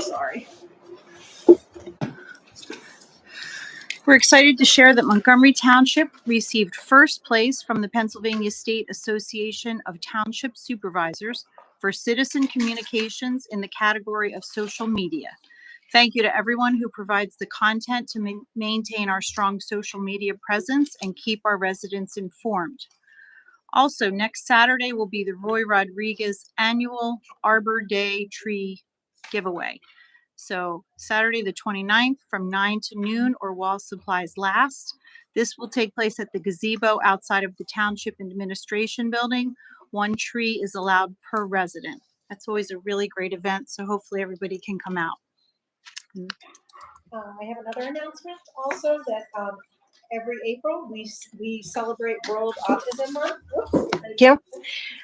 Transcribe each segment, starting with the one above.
Sorry. We're excited to share that Montgomery Township received first place from the Pennsylvania State Association of Township Supervisors for citizen communications in the category of social media. Thank you to everyone who provides the content to maintain our strong social media presence and keep our residents informed. Also, next Saturday will be the Roy Rodriguez Annual Arbor Day Tree Giveaway. So Saturday, the 29th, from 9 to noon or while supplies last. This will take place at the gazebo outside of the Township Administration Building. One tree is allowed per resident. That's always a really great event, so hopefully everybody can come out. I have another announcement also that every April we celebrate World Autism Month. Whoops, thank you.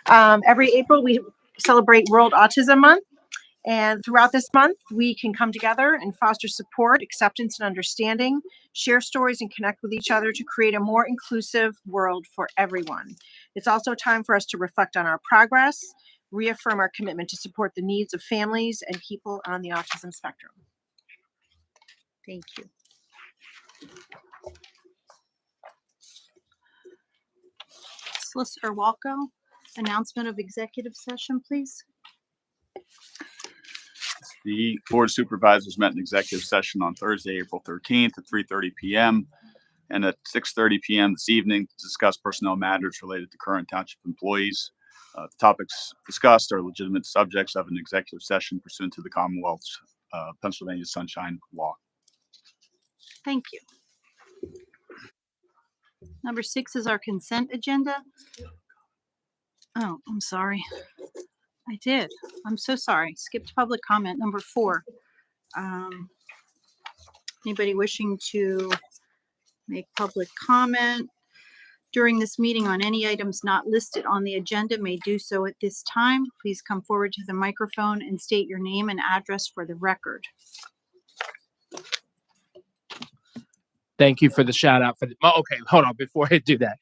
Every April we celebrate World Autism Month. And throughout this month, we can come together and foster support, acceptance, and understanding, share stories, and connect with each other to create a more inclusive world for everyone. It's also time for us to reflect on our progress, reaffirm our commitment to support the needs of families and people on the autism spectrum. Thank you. Solicitor Walco, announcement of executive session, please. The Board of Supervisors met in executive session on Thursday, April 13th at 3:30 p.m. and at 6:30 p.m. this evening to discuss personnel matters related to current township employees. The topics discussed are legitimate subjects of an executive session pursuant to the Commonwealth's Pennsylvania Sunshine Law. Thank you. Number 6 is our consent agenda. Oh, I'm sorry. I did. I'm so sorry. Skipped public comment. Number 4. Anybody wishing to make public comment during this meeting on any items not listed on the agenda may do so at this time. Please come forward to the microphone and state your name and address for the record. Thank you for the shout out for the, oh, okay, hold on before I do that.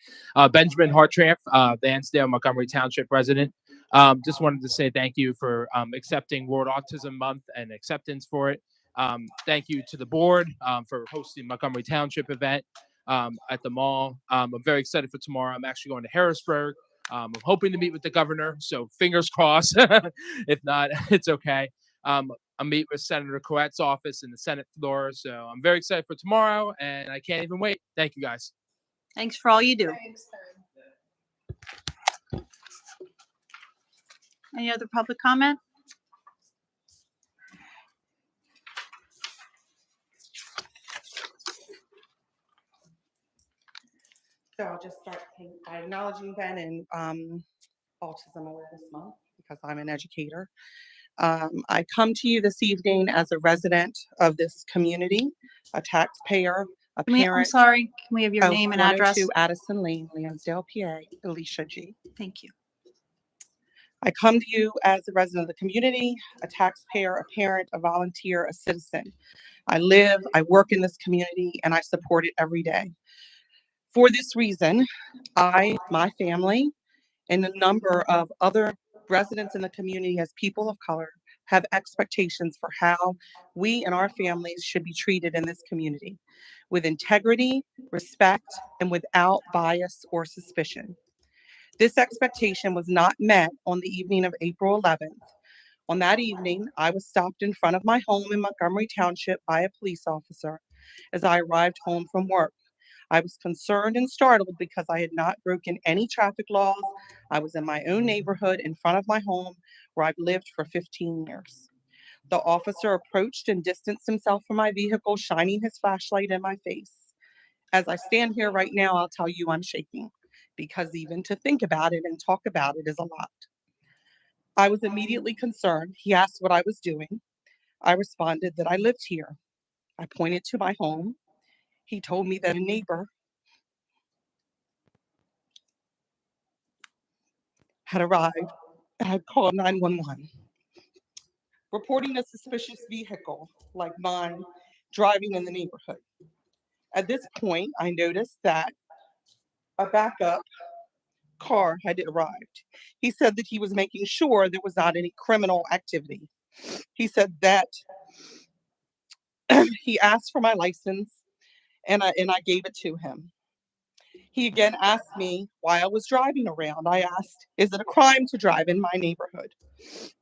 Benjamin Hartramp, Vansdale, Montgomery Township resident. Just wanted to say thank you for accepting World Autism Month and acceptance for it. Thank you to the board for hosting Montgomery Township event at the mall. I'm very excited for tomorrow. I'm actually going to Harrisburg. I'm hoping to meet with the governor, so fingers crossed. If not, it's okay. I'll meet with Senator Coette's office in the Senate floor. So I'm very excited for tomorrow, and I can't even wait. Thank you, guys. Thanks for all you do. Any other public comment? So I'll just start by acknowledging Ben and Autism Awareness Month because I'm an educator. I come to you this evening as a resident of this community, a taxpayer, a parent. I'm sorry. Can we have your name and address? 102 Addison Lane, Lansdale, PA, Alicia G. Thank you. I come to you as a resident of the community, a taxpayer, a parent, a volunteer, a citizen. I live, I work in this community, and I support it every day. For this reason, I, my family, and a number of other residents in the community as people of color have expectations for how we and our families should be treated in this community with integrity, respect, and without bias or suspicion. This expectation was not met on the evening of April 11th. On that evening, I was stopped in front of my home in Montgomery Township by a police officer as I arrived home from work. I was concerned and startled because I had not broken any traffic laws. I was in my own neighborhood in front of my home where I've lived for 15 years. The officer approached and distanced himself from my vehicle, shining his flashlight in my face. As I stand here right now, I'll tell you I'm shaking because even to think about it and talk about it is a lot. I was immediately concerned. He asked what I was doing. I responded that I lived here. I pointed to my home. He told me that a neighbor had arrived and had called 911, reporting a suspicious vehicle like mine driving in the neighborhood. At this point, I noticed that a backup car had arrived. He said that he was making sure there was not any criminal activity. He said that he asked for my license and I gave it to him. He again asked me why I was driving around. I asked, is it a crime to drive in my neighborhood?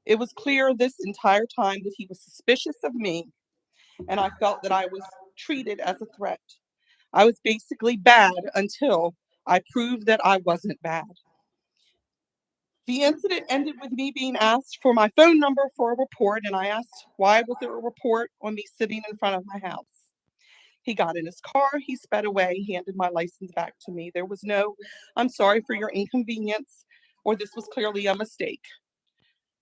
It was clear this entire time that he was suspicious of me, and I felt that I was treated as a threat. I was basically bad until I proved that I wasn't bad. The incident ended with me being asked for my phone number for a report, and I asked why was there a report on me sitting in front of my house. He got in his car, he sped away, handed my license back to me. There was no, I'm sorry for your inconvenience, or this was clearly a mistake.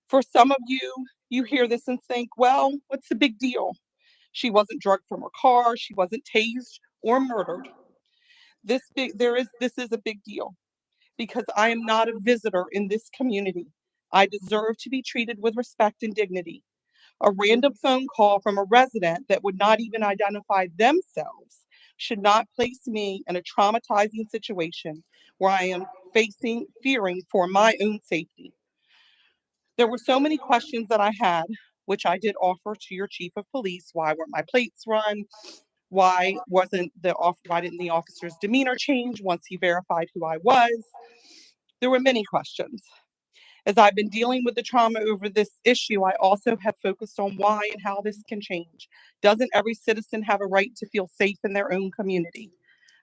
For some of you, you hear this and think, well, what's the big deal? She wasn't drugged from her car, she wasn't tased or murdered. This is a big deal because I am not a visitor in this community. I deserve to be treated with respect and dignity. A random phone call from a resident that would not even identify themselves should not place me in a traumatizing situation where I am fearing for my own safety. There were so many questions that I had, which I did offer to your chief of police. Why weren't my plates run? Why didn't the officer's demeanor change once he verified who I was? There were many questions. As I've been dealing with the trauma over this issue, I also have focused on why and how this can change. Doesn't every citizen have a right to feel safe in their own community?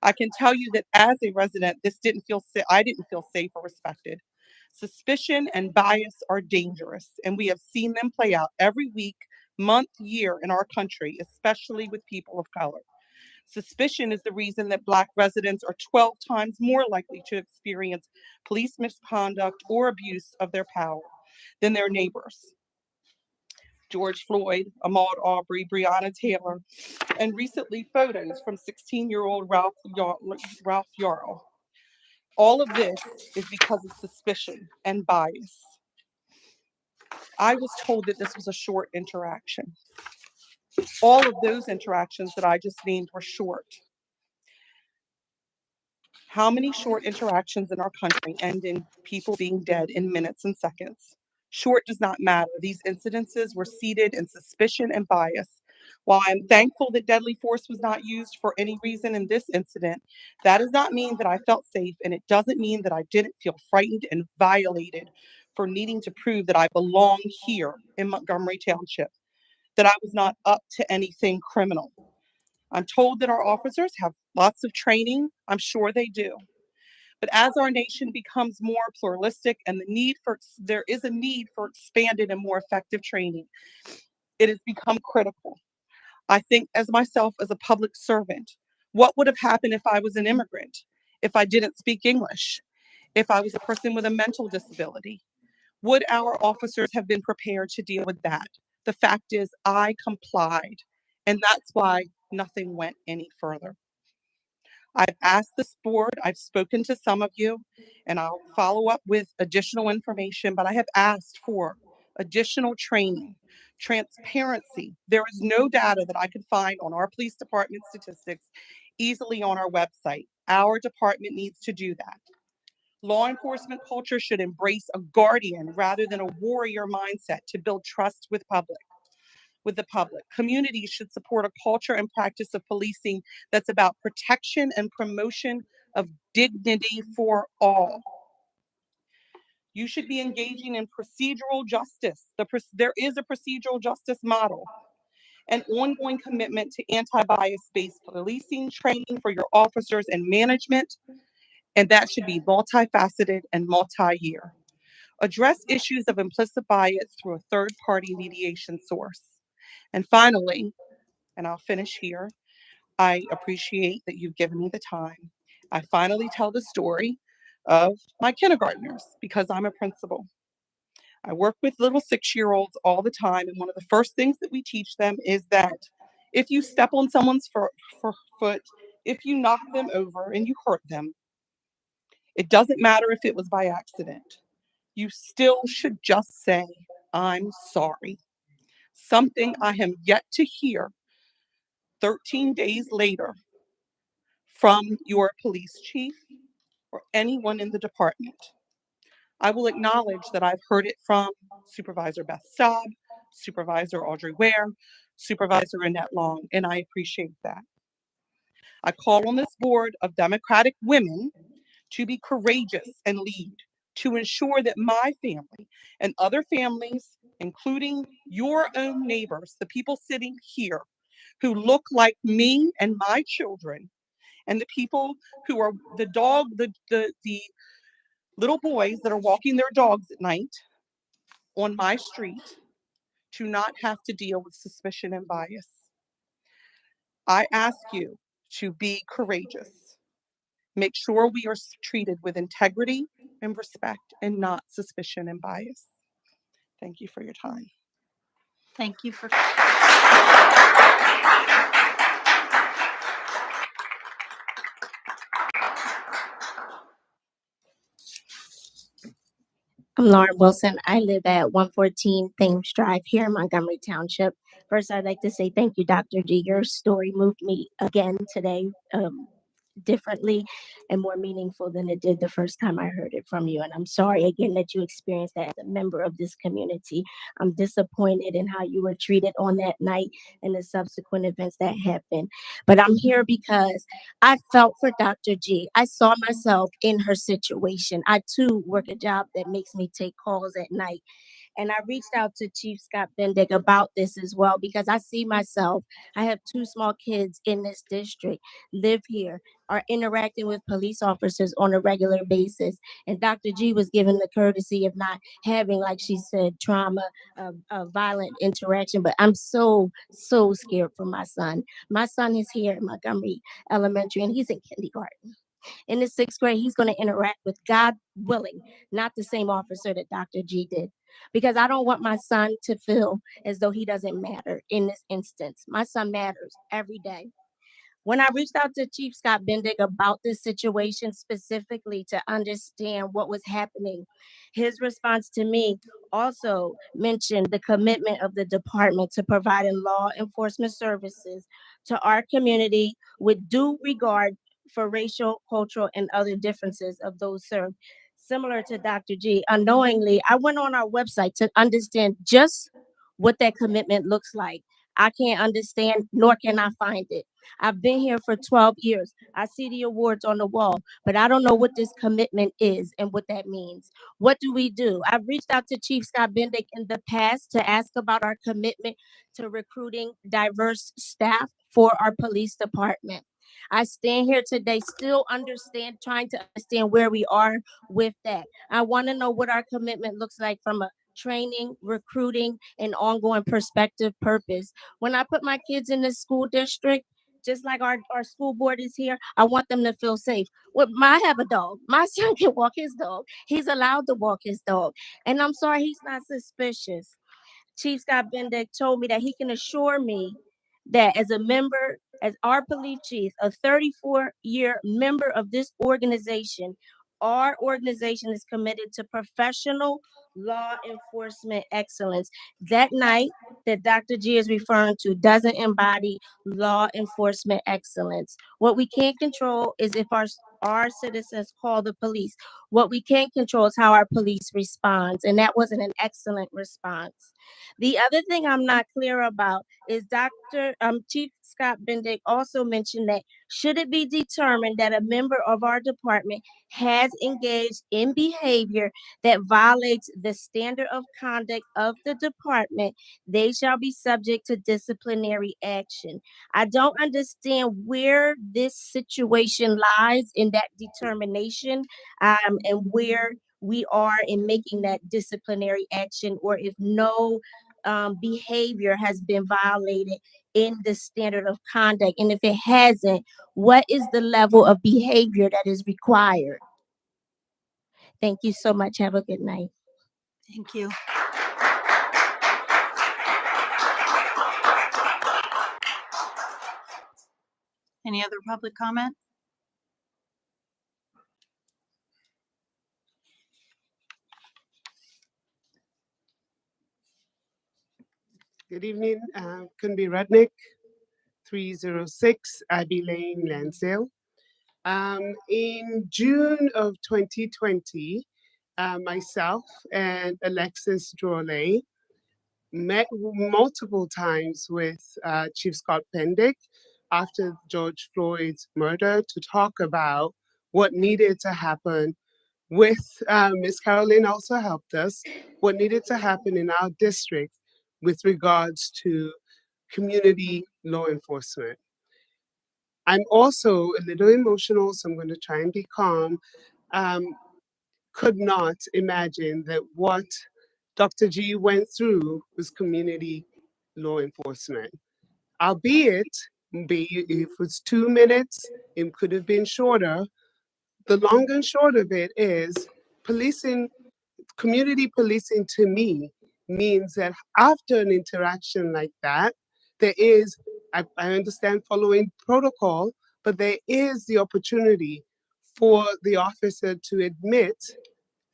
I can tell you that as a resident, I didn't feel safe or respected. Suspicion and bias are dangerous, and we have seen them play out every week, month, year in our country, especially with people of color. Suspicion is the reason that Black residents are 12 times more likely to experience police misconduct or abuse of their power than their neighbors. George Floyd, Ahmaud Arbery, Breonna Taylor, and recently photos from 16-year-old Ralph Yarl. All of this is because of suspicion and bias. I was told that this was a short interaction. All of those interactions that I just named were short. How many short interactions in our country end in people being dead in minutes and seconds? Short does not matter. These incidences were seated in suspicion and bias. While I'm thankful that deadly force was not used for any reason in this incident, that does not mean that I felt safe, and it doesn't mean that I didn't feel frightened and violated for needing to prove that I belong here in Montgomery Township, that I was not up to anything criminal. I'm told that our officers have lots of training. I'm sure they do. But as our nation becomes more pluralistic and there is a need for expanded and more effective training, it has become critical. I think as myself as a public servant, what would have happened if I was an immigrant, if I didn't speak English, if I was a person with a mental disability? Would our officers have been prepared to deal with that? The fact is, I complied, and that's why nothing went any further. I've asked this board, I've spoken to some of you, and I'll follow up with additional information, but I have asked for additional training, transparency. There is no data that I could find on our police department statistics easily on our website. Our department needs to do that. Law enforcement culture should embrace a guardian rather than a warrior mindset to build trust with the public. Communities should support a culture and practice of policing that's about protection and promotion of dignity for all. You should be engaging in procedural justice. There is a procedural justice model, an ongoing commitment to anti-bias-based policing, training for your officers and management, and that should be multifaceted and multi-year. Address issues of implicit bias through a third-party mediation source. And finally, and I'll finish here, I appreciate that you've given me the time. I finally tell the story of my kindergartners because I'm a principal. I work with little 6-year-olds all the time, and one of the first things that we teach them is that if you step on someone's foot, if you knock them over and you hurt them, it doesn't matter if it was by accident. You still should just say, "I'm sorry." Something I am yet to hear 13 days later from your police chief or anyone in the department. I will acknowledge that I've heard it from Supervisor Beth Staub, Supervisor Audrey Ware, Supervisor Annette Long, and I appreciate that. I call on this board of Democratic women to be courageous and lead, to ensure that my family and other families, including your own neighbors, the people sitting here who look like me and my children, and the people who are the little boys that are walking their dogs at night on my street, to not have to deal with suspicion and bias. I ask you to be courageous. Make sure we are treated with integrity and respect and not suspicion and bias. Thank you for your time. Thank you for. I'm Lauren Wilson. I live at 114 Thames Drive here in Montgomery Township. First, I'd like to say thank you, Dr. G. Your story moved me again today, differently and more meaningful than it did the first time I heard it from you. And I'm sorry again that you experienced that as a member of this community. I'm disappointed in how you were treated on that night and the subsequent events that happened. But I'm here because I felt for Dr. G. I saw myself in her situation. I too work a job that makes me take calls at night. And I reached out to Chief Scott Bendick about this as well, because I see myself. I have two small kids in this district, live here, are interacting with police officers on a regular basis. And Dr. G was given the courtesy of not having, like she said, trauma, a violent interaction. But I'm so scared for my son. My son is here in Montgomery Elementary, and he's in kindergarten. In the 6th grade, he's going to interact with, God willing, not the same officer that Dr. G did. Because I don't want my son to feel as though he doesn't matter in this instance. My son matters every day. When I reached out to Chief Scott Bendick about this situation specifically to understand what was happening, his response to me also mentioned the commitment of the department to providing law enforcement services to our community with due regard for racial, cultural, and other differences of those served. Similar to Dr. G, unknowingly, I went on our website to understand just what that commitment looks like. I can't understand, nor can I find it. I've been here for 12 years. I see the awards on the wall, but I don't know what this commitment is and what that means. What do we do? I've reached out to Chief Scott Bendick in the past to ask about our commitment to recruiting diverse staff for our police department. I stand here today still trying to understand where we are with that. I want to know what our commitment looks like from a training, recruiting, and ongoing perspective purpose. When I put my kids in the school district, just like our school board is here, I want them to feel safe. Well, I have a dog. My son can walk his dog. He's allowed to walk his dog. And I'm sorry, he's not suspicious. Chief Scott Bendick told me that he can assure me that as our police chief, a 34-year member of this organization, our organization is committed to professional law enforcement excellence. That night that Dr. G is referring to doesn't embody law enforcement excellence. What we can't control is if our citizens call the police. What we can't control is how our police responds, and that wasn't an excellent response. The other thing I'm not clear about is Chief Scott Bendick also mentioned that should it be determined that a member of our department has engaged in behavior that violates the standard of conduct of the department, they shall be subject to disciplinary action. I don't understand where this situation lies in that determination, and where we are in making that disciplinary action, or if no behavior has been violated in the standard of conduct. And if it hasn't, what is the level of behavior that is required? Thank you so much. Have a good night. Thank you. Any other public comment? Good evening, Kunbi Rudnick, 306 Abbey Lane, Lansdale. In June of 2020, myself and Alexis Droley met multiple times with Chief Scott Pendick after George Floyd's murder to talk about what needed to happen with Miss Caroline also helped us, what needed to happen in our district with regards to community law enforcement. I'm also a little emotional, so I'm going to try and be calm. Could not imagine that what Dr. G went through was community law enforcement. Albeit, if it was 2 minutes, it could have been shorter. The long and short of it is policing, community policing to me means that after an interaction like that, there is, I understand following protocol, but there is the opportunity for the officer to admit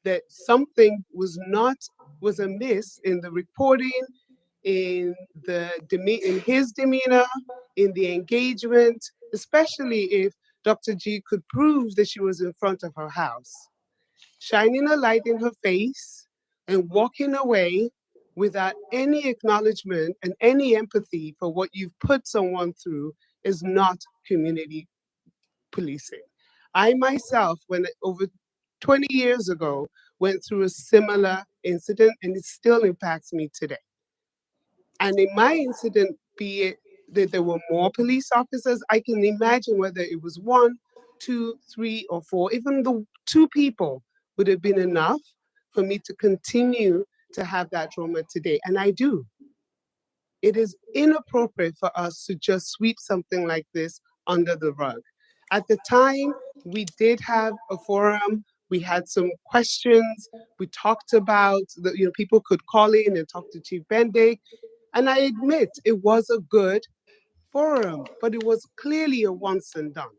that something was amiss in the reporting, in in his demeanor, in the engagement, especially if Dr. G could prove that she was in front of her house. Shining a light in her face and walking away without any acknowledgement and any empathy for what you've put someone through is not community policing. I myself, when over 20 years ago, went through a similar incident and it still impacts me today. And in my incident, be it that there were more police officers, I can imagine whether it was 1, 2, 3, or 4, even the 2 people would have been enough for me to continue to have that trauma today. And I do. It is inappropriate for us to just sweep something like this under the rug. At the time, we did have a forum. We had some questions. We talked about people could call in and talk to Chief Bendig. And I admit it was a good forum, but it was clearly a once and done.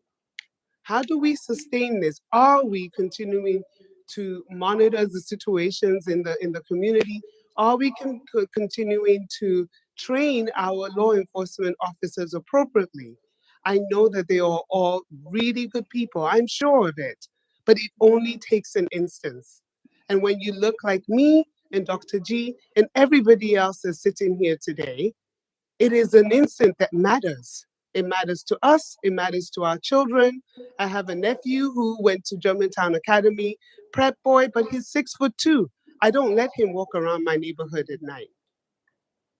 How do we sustain this? Are we continuing to monitor the situations in the community? Are we continuing to train our law enforcement officers appropriately? I know that they are all really good people. I'm sure of it, but it only takes an instance. And when you look like me and Dr. G and everybody else that's sitting here today, it is an instant that matters. It matters to us. It matters to our children. I have a nephew who went to Germantown Academy, prep boy, but he's 6'2". I don't let him walk around my neighborhood at night.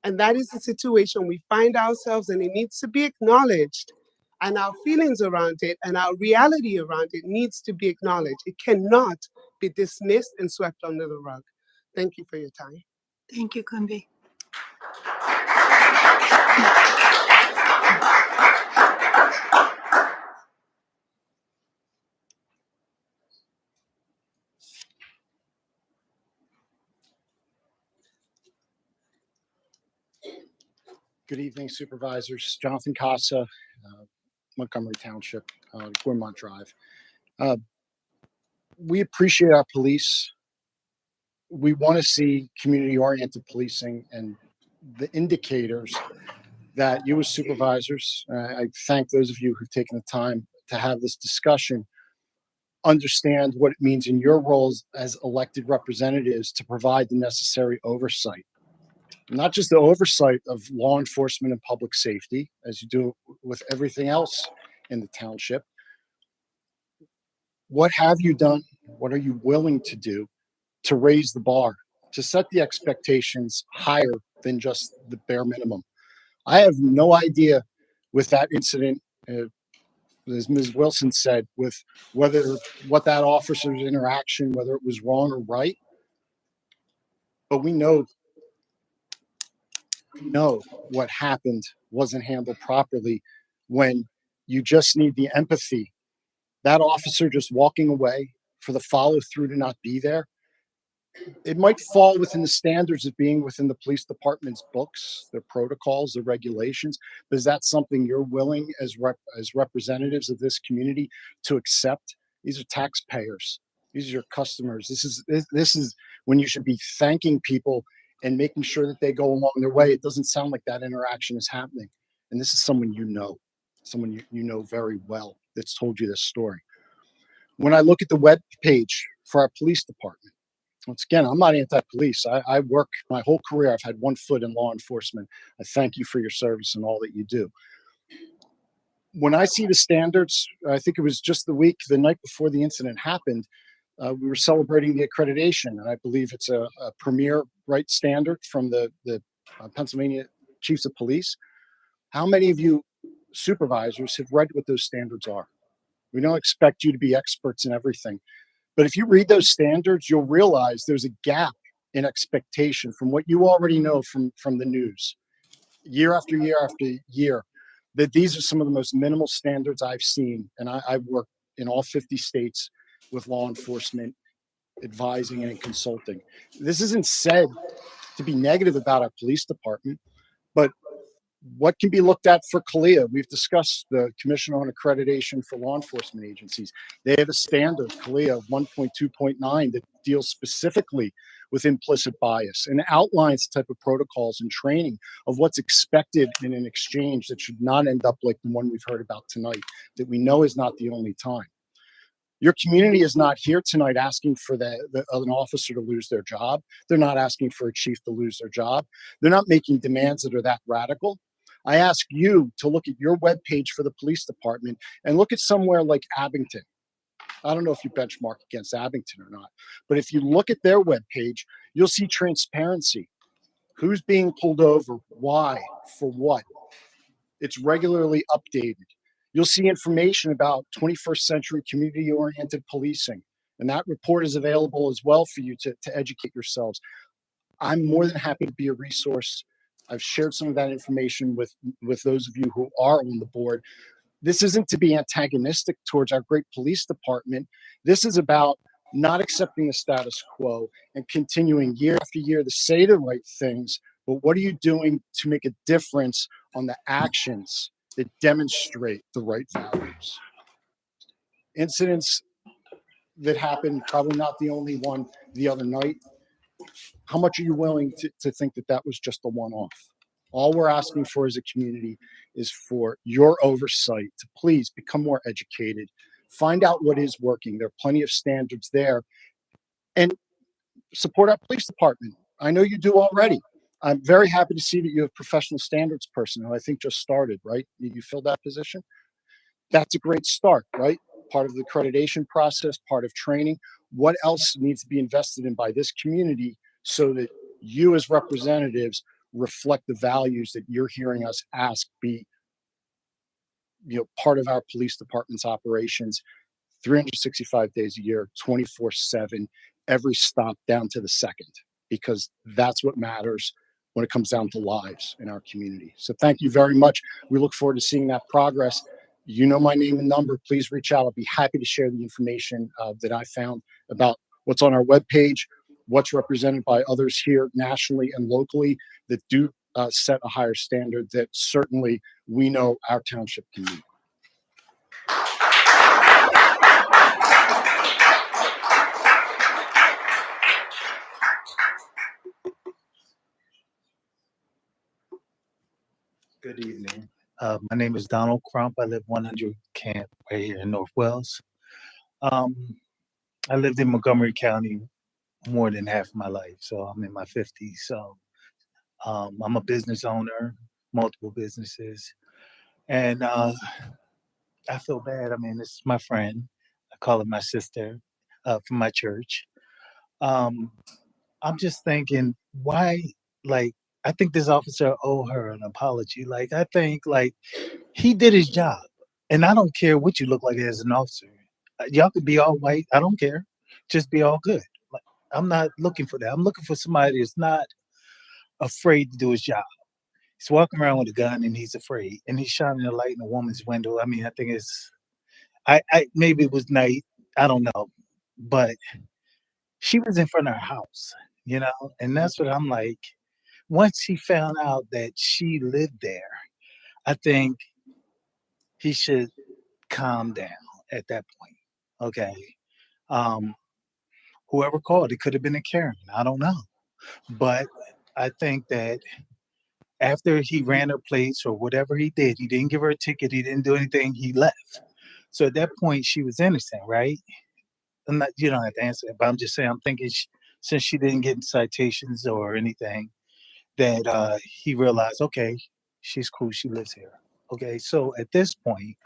And that is the situation we find ourselves in. It needs to be acknowledged. And our feelings around it and our reality around it needs to be acknowledged. It cannot be dismissed and swept under the rug. Thank you for your time. Thank you, Kumbi. Good evening, Supervisors. Jonathan Casa, Montgomery Township, Gormont Drive. We appreciate our police. We want to see community-oriented policing, and the indicators that you as supervisors, I thank those of you who've taken the time to have this discussion, understand what it means in your roles as elected representatives to provide the necessary oversight. Not just the oversight of law enforcement and public safety, as you do with everything else in the township. What have you done? What are you willing to do to raise the bar, to set the expectations higher than just the bare minimum? I have no idea with that incident, as Ms. Wilson said, with what that officer's interaction, whether it was wrong or right. But we know what happened wasn't handled properly when you just need the empathy. That officer just walking away, for the follow through to not be there, it might fall within the standards of being within the police department's books, their protocols, their regulations. But is that something you're willing as representatives of this community to accept? These are taxpayers. These are your customers. This is when you should be thanking people and making sure that they go along their way. It doesn't sound like that interaction is happening. And this is someone someone you know very well that's told you this story. When I look at the web page for our police department, Once again, I'm not anti-police. I work my whole career. I've had one foot in law enforcement. I thank you for your service and all that you do. When I see the standards, I think it was just the night before the incident happened, we were celebrating the accreditation, and I believe it's a premier right standard from the Pennsylvania Chiefs of Police. How many of you supervisors have read what those standards are? We don't expect you to be experts in everything, but if you read those standards, you'll realize there's a gap in expectation from what you already know from the news, year after year after year, that these are some of the most minimal standards I've seen, and I've worked in all 50 states with law enforcement, advising and consulting. This isn't said to be negative about our police department, but what can be looked at for CALEA? We've discussed the Commission on Accreditation for Law Enforcement Agencies. They have a standard, CALEA 1.2.9, that deals specifically with implicit bias and outlines the type of protocols and training of what's expected in an exchange that should not end up like the one we've heard about tonight, that we know is not the only time. Your community is not here tonight asking for an officer to lose their job. They're not asking for a chief to lose their job. They're not making demands that are that radical. I ask you to look at your webpage for the police department and look at somewhere like Abington. I don't know if you benchmark against Abington or not, but if you look at their webpage, you'll see transparency. Who's being pulled over? Why? For what? It's regularly updated. You'll see information about 21st century community-oriented policing, and that report is available as well for you to educate yourselves. I'm more than happy to be a resource. I've shared some of that information with those of you who are on the board. This isn't to be antagonistic towards our great police department. This is about not accepting the status quo and continuing year after year to say the right things, but what are you doing to make a difference on the actions that demonstrate the right values? Incidents that happened, probably not the only one the other night. How much are you willing to think that that was just a one-off? All we're asking for as a community is for your oversight to please become more educated, find out what is working. There are plenty of standards there, and support our police department. I know you do already. I'm very happy to see that you have professional standards person who I think just started, right? You filled that position? That's a great start, right? Part of the accreditation process, part of training. What else needs to be invested in by this community so that you as representatives reflect the values that you're hearing us ask be, part of our police department's operations 365 days a year, 24/7, every stop down to the second, because that's what matters when it comes down to lives in our community. So thank you very much. We look forward to seeing that progress. You know my name and number. Please reach out. I'll be happy to share the information that I found about what's on our webpage, what's represented by others here nationally and locally that do set a higher standard that certainly we know our township can meet. Good evening. My name is Donald Crump. I live 100 Camp right here in North Wales. I lived in Montgomery County more than half my life, so I'm in my 50s. So I'm a business owner, multiple businesses, and I feel bad. I mean, this is my friend. I call her my sister from my church. I'm just thinking, why, like, I think this officer owe her an apology. Like, I think, like, he did his job. And I don't care what you look like as an officer. Y'all could be all white. I don't care. Just be all good. Like, I'm not looking for that. I'm looking for somebody that's not afraid to do his job. He's walking around with a gun and he's afraid. And he's shining a light in a woman's window. I mean, I think I maybe it was night. I don't know. But she was in front of her house, and that's what I'm like. Once he found out that she lived there, I think he should calm down at that point. Okay. Whoever called, it could have been a Karen. I don't know. But I think that after he ran her plates or whatever he did, he didn't give her a ticket, he didn't do anything, he left. So at that point, she was innocent, right? I'm not, you don't have to answer it, but I'm just saying, I'm thinking since she didn't get citations or anything, that he realized, okay, she's cool, she lives here. Okay, so at this point,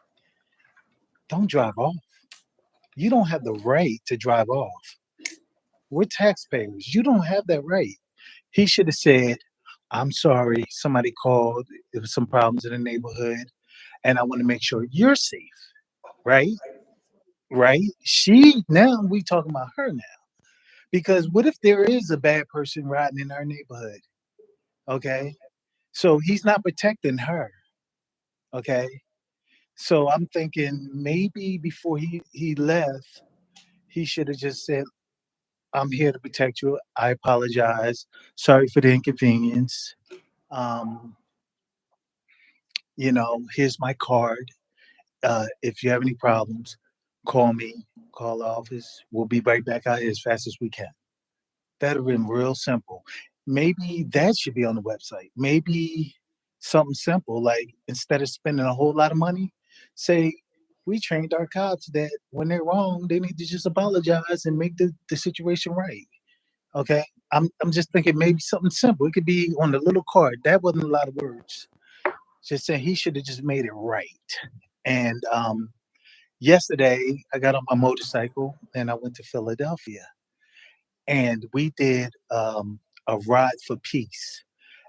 don't drive off. You don't have the right to drive off. We're taxpayers. You don't have that right. He should have said, I'm sorry, somebody called, there was some problems in the neighborhood, and I want to make sure you're safe, right? Right? Now we talking about her now. Because what if there is a bad person riding in our neighborhood? Okay. So he's not protecting her. Okay. So I'm thinking maybe before he left, he should have just said, I'm here to protect you. I apologize. Sorry for the inconvenience. Um, here's my card. If you have any problems, call me, call the office. We'll be right back out here as fast as we can. That'd have been real simple. Maybe that should be on the website. Maybe something simple, like instead of spending a whole lot of money, say, we trained our cops that when they're wrong, they need to just apologize and make the situation right. Okay. I'm just thinking maybe something simple. It could be on the little card. That wasn't a lot of words. Just saying he should have just made it right. And yesterday I got on my motorcycle and I went to Philadelphia and we did a ride for peace.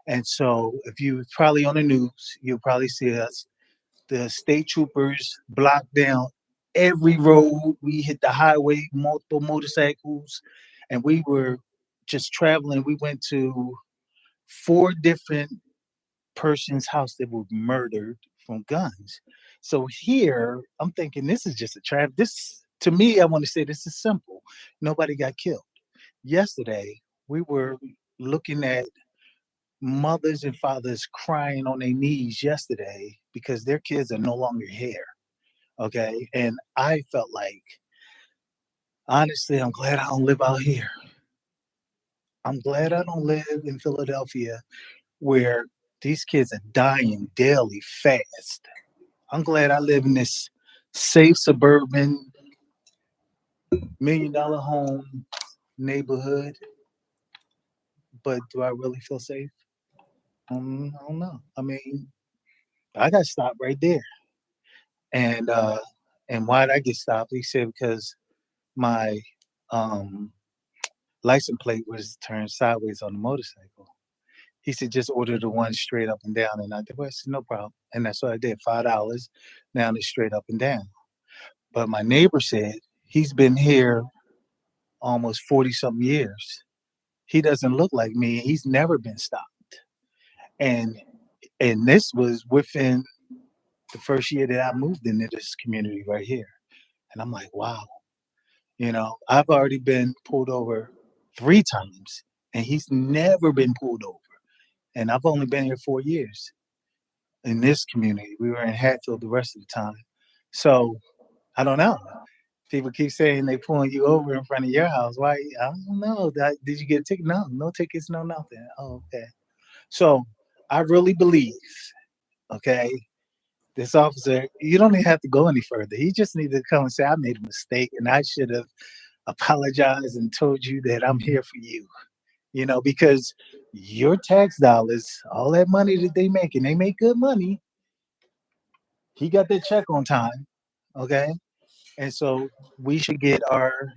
And so if you probably on the news, you'll probably see us. The state troopers blocked down every road. We hit the highway, multiple motorcycles, and we were just traveling. We went to 4 different persons' house that were murdered from guns. So here, I'm thinking this is just a trap. This, to me, I want to say this is simple. Nobody got killed. Yesterday, we were looking at mothers and fathers crying on their knees yesterday because their kids are no longer here. Okay. And I felt like, honestly, I'm glad I don't live out here. I'm glad I don't live in Philadelphia where these kids are dying daily fast. I'm glad I live in this safe suburban $1 million home neighborhood. But do I really feel safe? I don't know. I mean, I got stopped right there. And why did I get stopped? He said because my license plate was turned sideways on the motorcycle. He said just order the one straight up and down, and I did. Well, I said no problem, and that's what I did. $5. Now it's straight up and down. But my neighbor said he's been here almost 40 something years. He doesn't look like me. He's never been stopped, and this was within the first year that I moved into this community right here. And I'm like, wow, I've already been pulled over 3 times and he's never been pulled over. And I've only been here 4 years in this community. We were in Hatfield the rest of the time. So I don't know. People keep saying they pulling you over in front of your house. Why? I don't know. Did you get a ticket? No tickets, no nothing. Oh, okay. So I really believe, okay, this officer, you don't even have to go any further. He just needed to come and say, I made a mistake and I should have apologized and told you that I'm here for you. Because your tax dollars, all that money that they make, and they make good money, he got that check on time. Okay. And so we should get our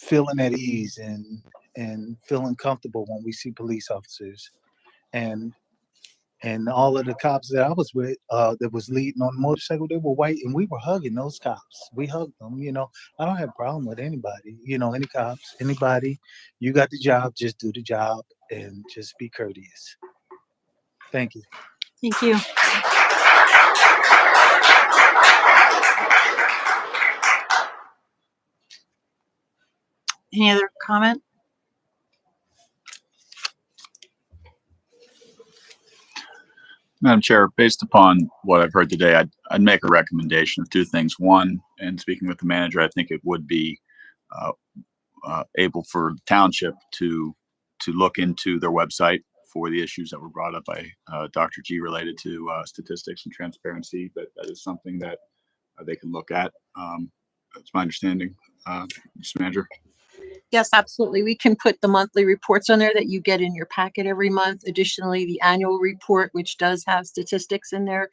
feeling at ease and feeling comfortable when we see police officers. And all of the cops that I was with, that was leading on the motorcycle, they were white, and we were hugging those cops. We hugged them. I don't have a problem with anybody. Any cops, anybody. You got the job, just do the job, and just be courteous. Thank you. Thank you. Any other comment? Madam Chair, based upon what I've heard today, I'd make a recommendation of 2 things. One, and speaking with the manager, I think it would be able for the township to look into their website for the issues that were brought up by Dr. G related to statistics and transparency. That is something that they can look at. That's my understanding. Mr. Manager. Yes, absolutely. We can put the monthly reports on there that you get in your packet every month. Additionally, the annual report, which does have statistics in there.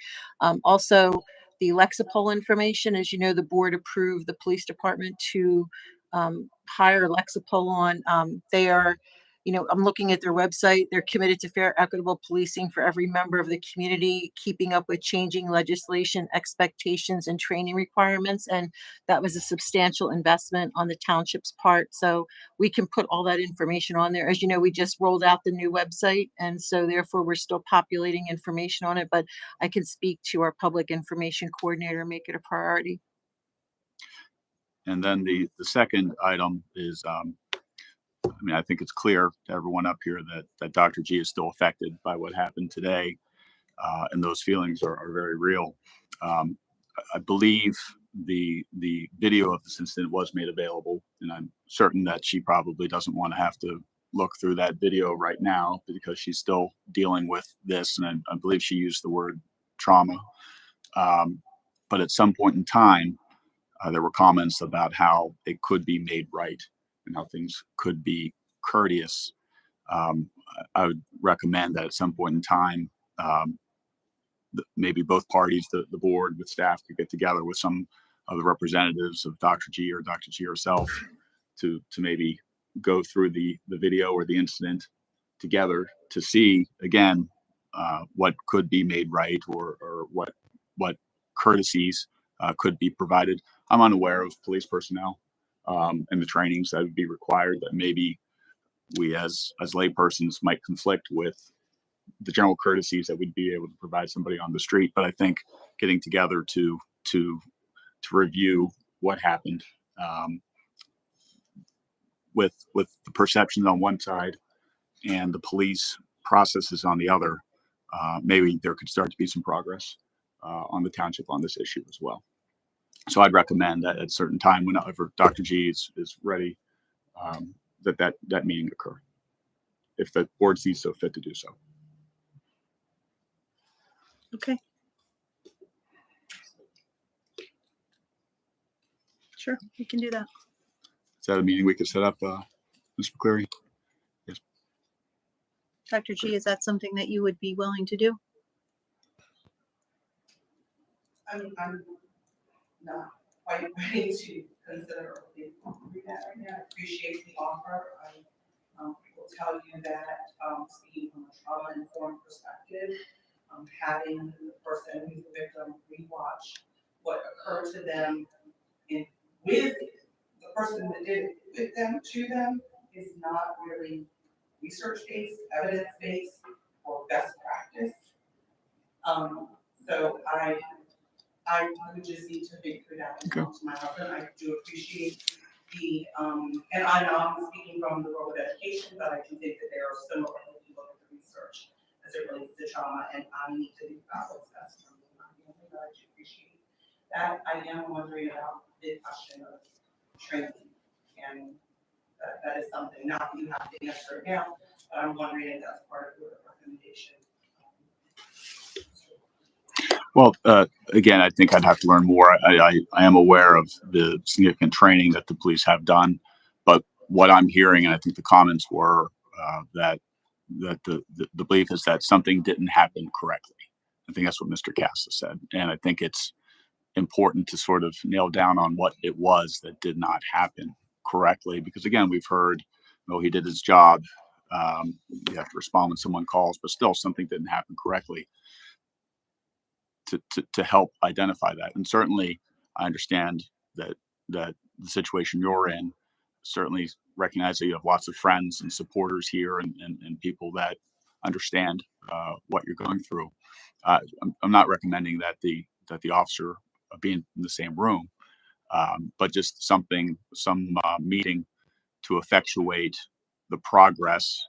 Also, the Lexipol information. As you know, the board approved the police department to hire Lexipol on. They are, I'm looking at their website. They're committed to fair, equitable policing for every member of the community, keeping up with changing legislation, expectations, and training requirements. And that was a substantial investment on the township's part. So we can put all that information on there. As you know, we just rolled out the new website, and so therefore we're still populating information on it, but I can speak to our public information coordinator and make it a priority. And then the second item is, I think it's clear to everyone up here that Dr. G is still affected by what happened today, and those feelings are very real. I believe the video of this incident was made available, and I'm certain that she probably doesn't want to have to look through that video right now because she's still dealing with this, and I believe she used the word trauma. But at some point in time, there were comments about how it could be made right and how things could be courteous. I would recommend that at some point in time, maybe both parties, the board with staff, could get together with some of the representatives of Dr. G or Dr. G herself to maybe go through the video or the incident together to see again what could be made right or what courtesies could be provided. I'm unaware of police personnel and the trainings that would be required that maybe we as laypersons might conflict with the general courtesies that we'd be able to provide somebody on the street. But I think getting together to review what happened with the perceptions on one side and the police processes on the other, maybe there could start to be some progress on the township on this issue as well. So I'd recommend that at a certain time, whenever Dr. G is ready, that meeting occur, if the board sees so fit to do so. Okay. Sure, we can do that. Is that a meeting we could set up, Ms. McCleary? Yes. Dr. G, is that something that you would be willing to do? I'm not quite ready to consider that right now. I appreciate the offer. I will tell you that speaking from a trauma-informed perspective, having the person who's the victim rewatch what occurred to them and with the person that did it with them to them is not really research-based, evidence-based, or best practice. So I would just need to think through that and talk to my husband. I do appreciate the, and I know I'm speaking from the world of education, but I do think that there are similar when you look at the research as it relates to trauma, and I need to think about what's best for me. But I do appreciate that. I am wondering about the question of training, and that is something not that you have to answer now, but I'm wondering if that's part of your recommendation. Well, again, I think I'd have to learn more. I am aware of the significant training that the police have done, but what I'm hearing, and I think the comments were that the belief is that something didn't happen correctly. I think that's what Mr. Cassa said, and I think it's important to sort of nail down on what it was that did not happen correctly, because again, we've heard, oh, he did his job. You have to respond when someone calls, but still something didn't happen correctly. To help identify that. And certainly I understand that the situation you're in, certainly recognize that you have lots of friends and supporters here and people that understand what you're going through. I'm not recommending that the officer be in the same room, but just some meeting to effectuate the progress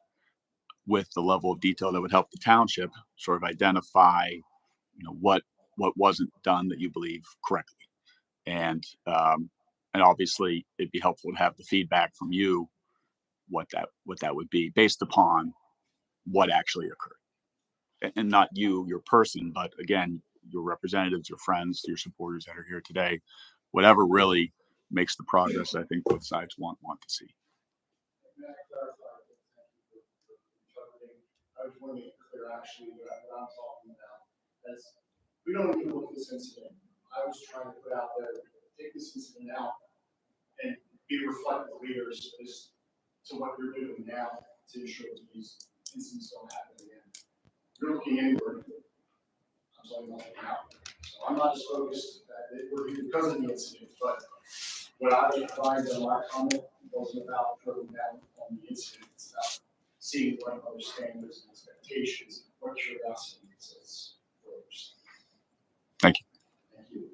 with the level of detail that would help the township sort of identify, what wasn't done that you believe correctly, and obviously it'd be helpful to have the feedback from you what that would be based upon what actually occurred, and not your person, but again your representatives, your friends, your supporters that are here today, whatever really makes the progress I think both sides want to see. I just want to make it clear, actually, what I'm talking about. As we don't even look at this incident. I was trying to put out there, take this incident out and be reflective leaders as to what you're doing now to ensure that these incidents don't happen again. You're looking inward. I'm talking about now. So I'm not as focused that we're here because of the incident, but what I was trying to my comment wasn't about drilling down on the incident. It's about seeing what other standards and expectations, what curiosity exists for others. Thank you. Thank you.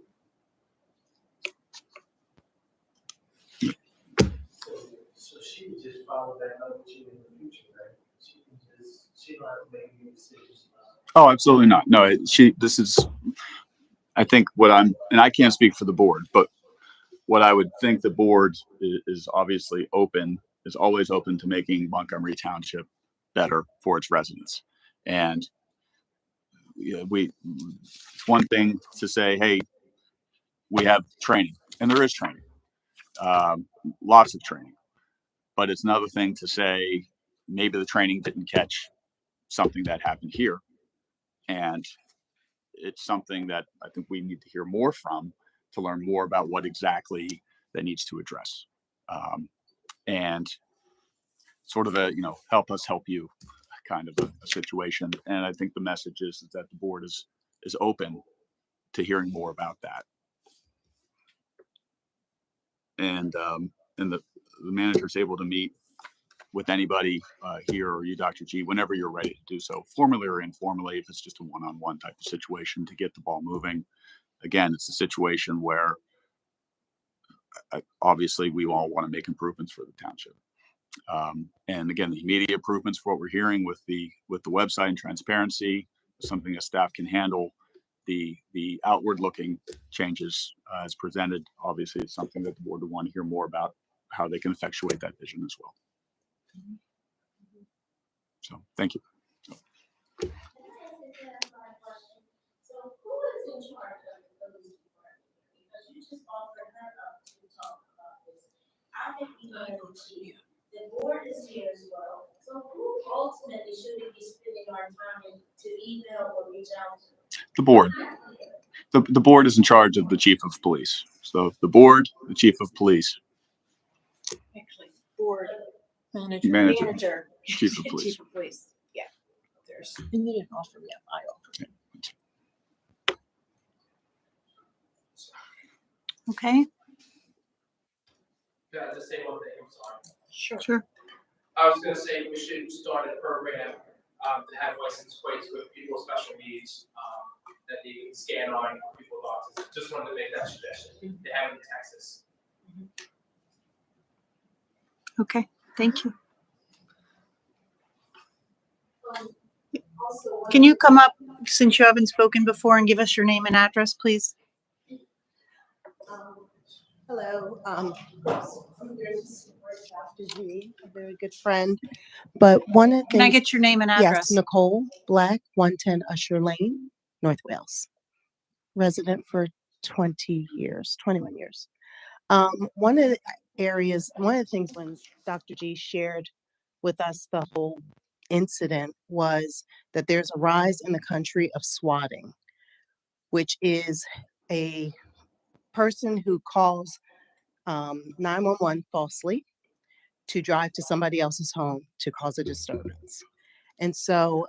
So she would just follow that up with you in the future, right? She don't have to make any decisions about. Oh, absolutely not. No, this is, I think and I can't speak for the board, but what I would think the board is obviously is always open to making Montgomery Township better for its residents. And it's one thing to say, hey, we have training, and there is training, lots of training, but it's another thing to say, maybe the training didn't catch something that happened here. And it's something that I think we need to hear more from to learn more about what exactly that needs to address. And sort of a, help us help you kind of a situation. And I think the message is that the board is open to hearing more about that. And the manager is able to meet with anybody here or you, Dr. G, whenever you're ready to do so, formally or informally, if it's just a one-on-one type of situation to get the ball moving. Again, it's a situation where obviously we all want to make improvements for the township. And again, the immediate improvements for what we're hearing with the website and transparency is something that staff can handle. The outward looking changes as presented, obviously it's something that the board would want to hear more about how they can effectuate that vision as well. So thank you. The board is here as well. So who ultimately should we be spending our time to email or reach out to? The board. The board is in charge of the chief of police. So the board, the chief of police. Actually, board Manager. Chief of police. Chief of police. Yeah. And you didn't offer me up. I offered. Okay, Yeah, just say one thing, I'm sorry. sure. I was gonna say we should start a program to have license plates with people with special needs that they can scan on for people with autism. Just wanted to make that suggestion. They have it in Texas. Okay, thank you. Can you come up, since you haven't spoken before, and give us your name and address, please? Hello. There's Dr. G, a very good friend. But one of the Can I things, get your name and yes, address? Nicole Black, 110 Usher Lane, North Wales. Resident for 21 years. One of the things when Dr. G shared with us the whole incident was that there's a rise in the country of swatting, which is a person who calls 911 falsely to drive to somebody else's home to cause a disturbance. And so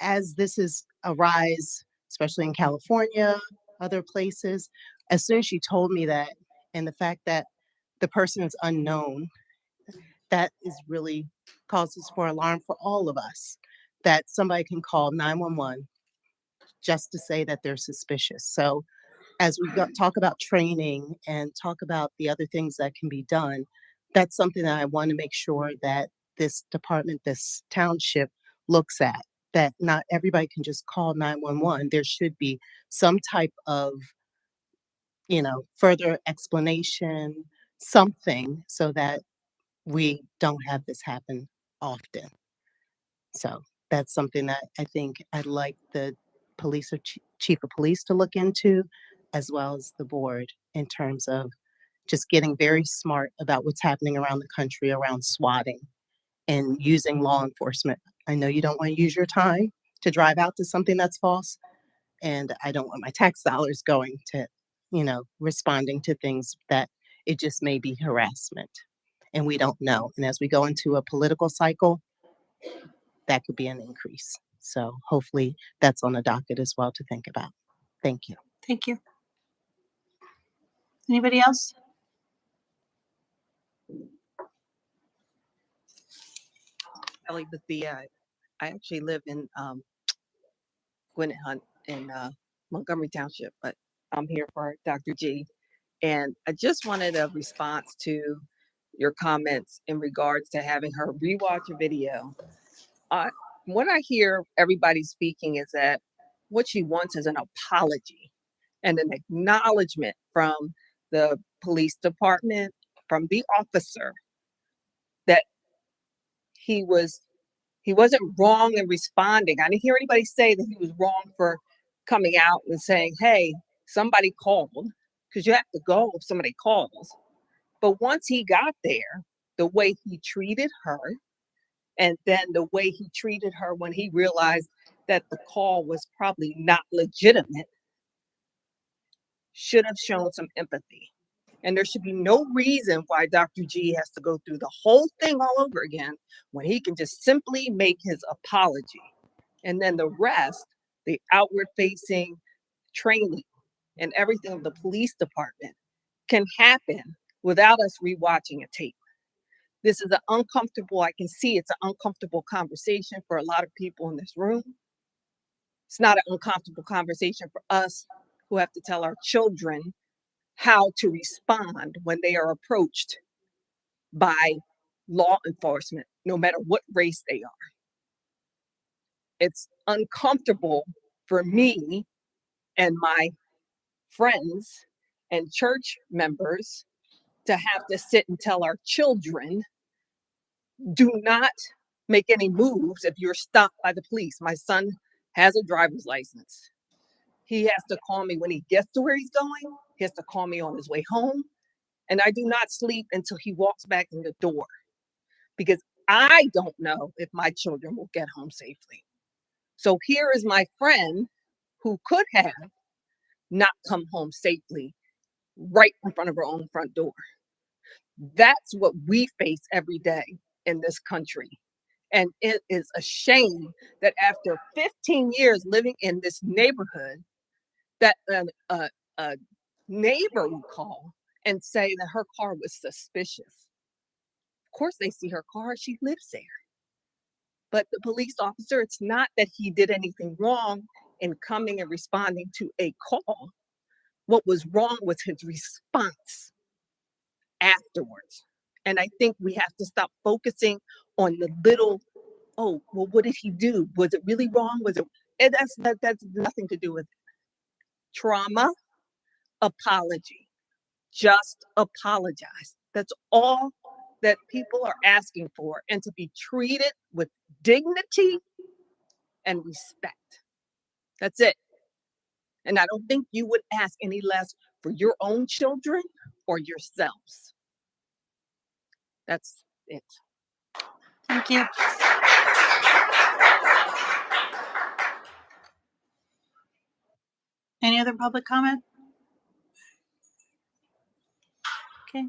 as this is a rise, especially in California, other places, as soon as she told me that, and the fact that the person is unknown, that is really causes for alarm for all of us, that somebody can call 911 just to say that they're suspicious. So as we talk about training and talk about the other things that can be done, that's something that I want to make sure that this department, this township looks at, that not everybody can just call 911. There should be some type of, further explanation, something so that we don't have this happen often. So that's something that I think I'd like the police or chief of police to look into, as well as the board, in terms of just getting very smart about what's happening around the country around swatting and using law enforcement. I know you don't want to use your time to drive out to something that's false, and I don't want my tax dollars going to, responding to things that it just may be harassment, and we don't know. And as we go into a political cycle, that could be an increase. So hopefully that's on the docket as well to think about. Thank you. Thank you. Anybody else? Ellie Bethia. I actually live in Gwinnett Hunt in Montgomery Township, but I'm here for Dr. G. And I just wanted a response to your comments in regards to having her rewatch a video. What I hear everybody speaking is that what she wants is an apology and an acknowledgement from the police department, from the officer, that he wasn't wrong in responding. I didn't hear anybody say that he was wrong for coming out and saying, hey, somebody called, because you have to go if somebody calls. But once he got there, the way he treated her, and then the way he treated her when he realized that the call was probably not legitimate, should have shown some empathy. And there should be no reason why Dr. G has to go through the whole thing all over again when he can just simply make his apology. And then the rest, the outward facing training and everything of the police department, can happen without us rewatching a tape. This is I can see it's an uncomfortable conversation for a lot of people in this room. It's not an uncomfortable conversation for us who have to tell our children how to respond when they are approached by law enforcement, no matter what race they are. It's uncomfortable for me and my friends and church members to have to sit and tell our children, do not make any moves if you're stopped by the police. My son has a driver's license. He has to call me when he gets to where he's going. He has to call me on his way home. And I do not sleep until he walks back in the door, because I don't know if my children will get home safely. So here is my friend who could have not come home safely right in front of her own front door. That's what we face every day in this country. And it is a shame that after 15 years living in this neighborhood, that a neighbor would call and say that her car was suspicious. Of course, they see her car, she lives there. But the police officer, it's not that he did anything wrong in coming and responding to a call. What was wrong was his response afterwards. And I think we have to stop focusing on the little, oh, well, what did he do? Was it really wrong? Was it? And that's nothing to do with it. Trauma, apology. Just apologize. That's all that people are asking for, and to be treated with dignity and respect. That's it. And I don't think you would ask any less for your own children or yourselves. That's it. Thank you. Any other public comment? Okay.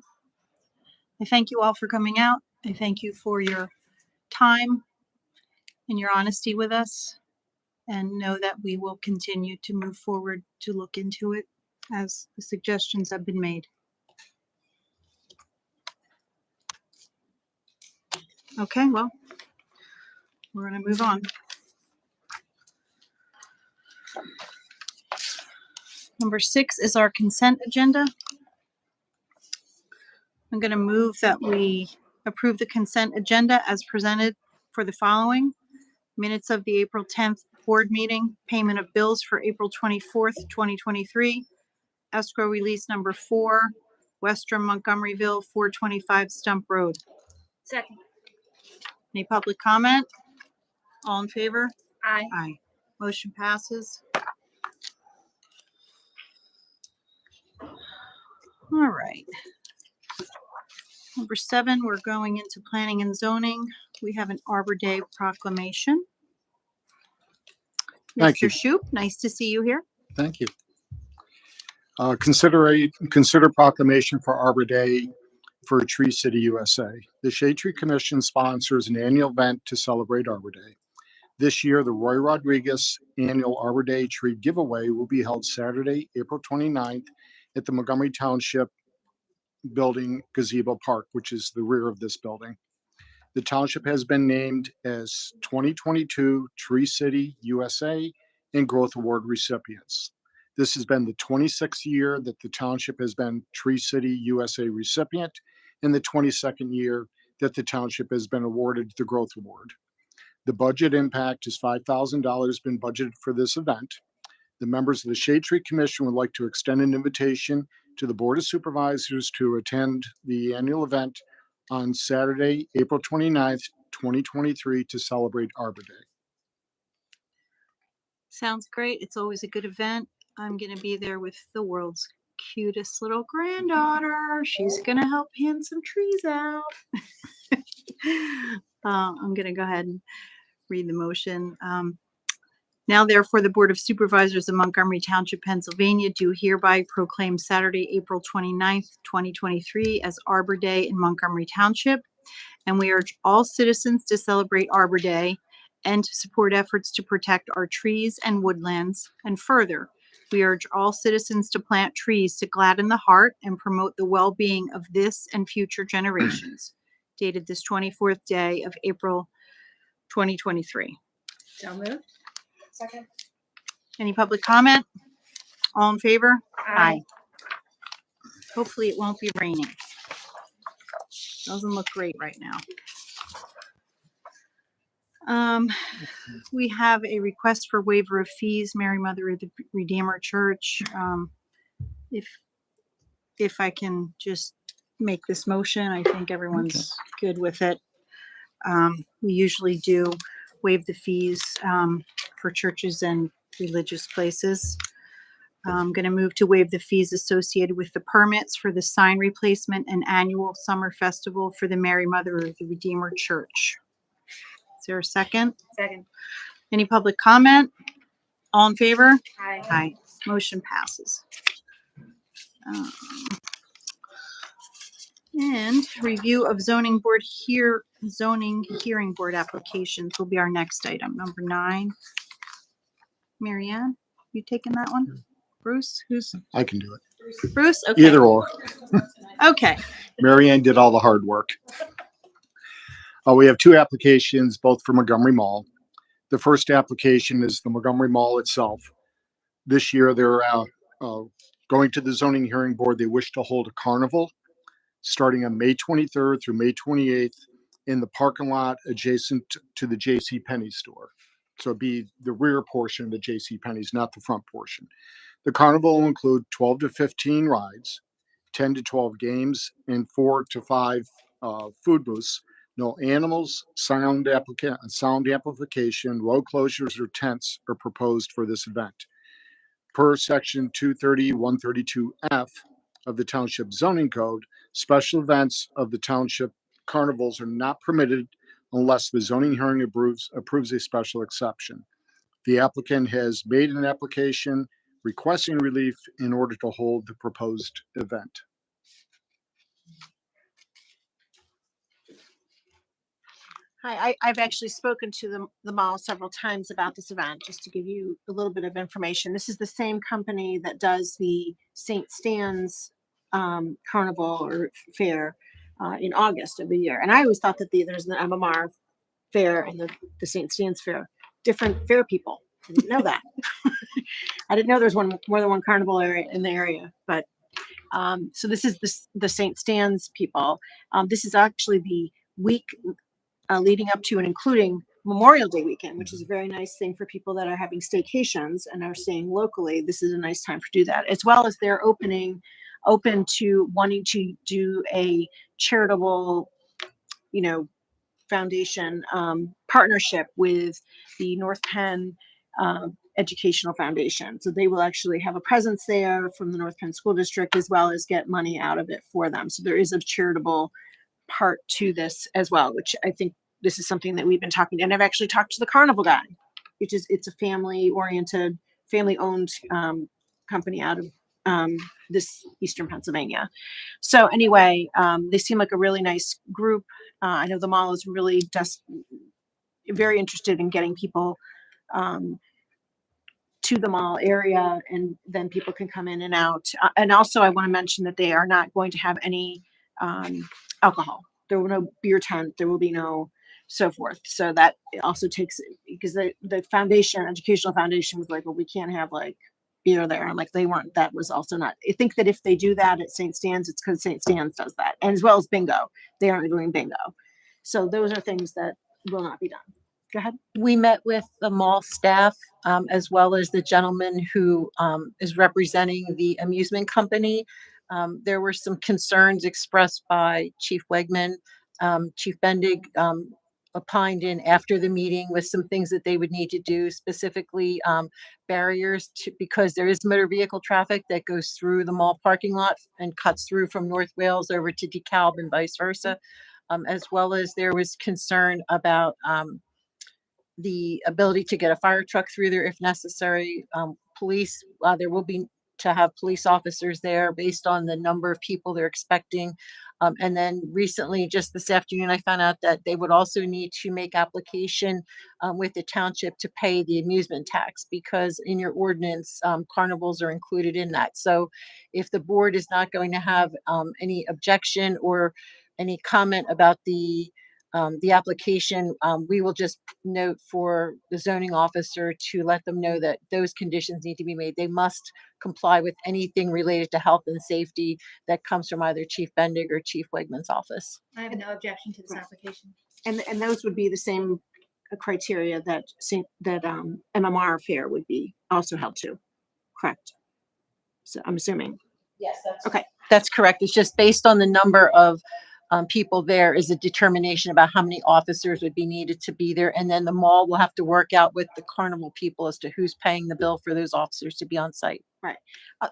I thank you all for coming out. I thank you for your time and your honesty with us, and know that we will continue to move forward to look into it as the suggestions have been made. Okay, well, we're going to move on. Number 6 is our consent agenda. I'm going to move that we approve the consent agenda as presented for the following: minutes of the April 10th board meeting, payment of bills for April 24th, 2023, escrow release number 4, Western Montgomeryville, 425 Stump Road. Second. Any public comment? All in favor? Aye. Aye. Motion passes. All right. Number 7, we're going into planning and zoning. We have an Arbor Day proclamation. Thank Mr. you. Shoup, nice to see you here. Thank you. Consider proclamation for Arbor Day for Tree City, USA. The Shade Tree Commission sponsors an annual event to celebrate Arbor Day. This year, the Roy Rodriguez Annual Arbor Day Tree Giveaway will be held Saturday, April 29th at the Montgomery Township Building Gazebo Park, which is the rear of this building. The township has been named as 2022 Tree City, USA and Growth Award recipients. This has been the 26th year that the township has been Tree City, USA recipient, and the 22nd year that the township has been awarded the Growth Award. The budget impact is $5,000 been budgeted for this event. The members of the Shade Tree Commission would like to extend an invitation to the Board of Supervisors to attend the annual event on Saturday, April 29th, 2023 to celebrate Arbor Day. Sounds great. It's always a good event. I'm going to be there with the world's cutest little granddaughter. She's going to help hand some trees out. I'm going to go ahead and read the motion. Now therefore, the Board of Supervisors of Montgomery Township, Pennsylvania do hereby proclaim Saturday, April 29th, 2023 as Arbor Day in Montgomery Township. And we urge all citizens to celebrate Arbor Day and to support efforts to protect our trees and woodlands. And further, we urge all citizens to plant trees to gladden the heart and promote the well-being of this and future generations. Dated this 24th day of April 2023. So moved. Second. Any public comment? All in favor? Aye. Hopefully it won't be raining. Doesn't look great right now. We have a request for waiver of fees, Mary Mother of the Redeemer Church. If I can just make this motion, I think everyone's good with it. We usually do waive the fees for churches and religious places. I'm going to move to waive the fees associated with the permits for the sign replacement and annual summer festival for the Mary Mother of the Redeemer Church. Is there a second? Second. Any public comment? All in favor? Aye. Aye. Motion passes. And review of zoning hearing board applications will be our next item, number 9. Mary Ann, you taking that one? Bruce, I can do it. Bruce? Okay. Either or. Okay. Mary Ann did all the hard work. We have 2 applications, both for Montgomery Mall. The first application is the Montgomery Mall itself. This year, they're going to the zoning hearing board. They wish to hold a carnival starting on May 23rd through May 28th in the parking lot adjacent to the JCPenney store. So it'd be the rear portion of the JCPenney's, not the front portion. The carnival will include 12 to 15 rides, 10 to 12 games, and 4 to 5 food booths. No animals, sound amplification, road closures, or tents are proposed for this event. Per section 230-132F of the Township Zoning Code, special events of the Township carnivals are not permitted unless the zoning hearing approves a special exception. The applicant has made an application requesting relief in order to hold the proposed event. Hi, I've actually spoken to the mall several times about this event, just to give you a little bit of information. This is the same company that does the St. Stan's carnival or fair in August of the year. And I always thought that there's the MMR fair and the St. Stan's fair, different fair people. I didn't know that. I didn't know there's more than one carnival area in the area, but so this is the St. Stan's people. This is actually the week leading up to and including Memorial Day weekend, which is a very nice thing for people that are having staycations and are staying locally. This is a nice time to do that, as well as they're open to wanting to do a charitable, foundation partnership with the North Penn Educational Foundation. So they will actually have a presence there from the North Penn School District, as well as get money out of it for them. So there is a charitable part to this as well, which I think this is something that we've been talking, and I've actually talked to the carnival guy, which is, it's a family oriented, family owned company out of this Eastern Pennsylvania. So anyway, they seem like a really nice group. I know the mall is really just very interested in getting people to the mall area, and then people can come in and out. And also I want to mention that they are not going to have any alcohol. There will no beer tent, there will be no so forth. So that also takes, because the foundation, educational foundation was like, well, we can't have like beer there. I'm like, they weren't, that was also not, I think that if they do that at St. Stan's, it's because St. Stan's does that, and as well as bingo. They aren't doing bingo. So those are things that will not be done. Go ahead. We met with the mall staff, as well as the gentleman who is representing the amusement company. There were some concerns expressed by Chief Wegman. Chief Bendig opined in after the meeting with some things that they would need to do, specifically barriers to, because there is motor vehicle traffic that goes through the mall parking lot and cuts through from North Wales over to DeKalb and vice versa. As well as there was concern about the ability to get a fire truck through there if necessary. Police, there will be to have police officers there based on the number of people they're expecting. And then recently, just this afternoon, I found out that they would also need to make application with the township to pay the amusement tax, because in your ordinance, carnivals are included in that. So if the board is not going to have any objection or any comment about the application, we will just note for the zoning officer to let them know that those conditions need to be made. They must comply with anything related to health and safety that comes from either Chief Bendig or Chief Wegman's office. I have no objection to this application. And those would be the same criteria that MMR fair would be also held to, correct? So I'm assuming. Yes, that's Okay. That's correct. It's just based on the number of people there is a determination about how many officers would be needed to be there. And then the mall will have to work out with the carnival people as to who's paying the bill for those officers to be on site. Right.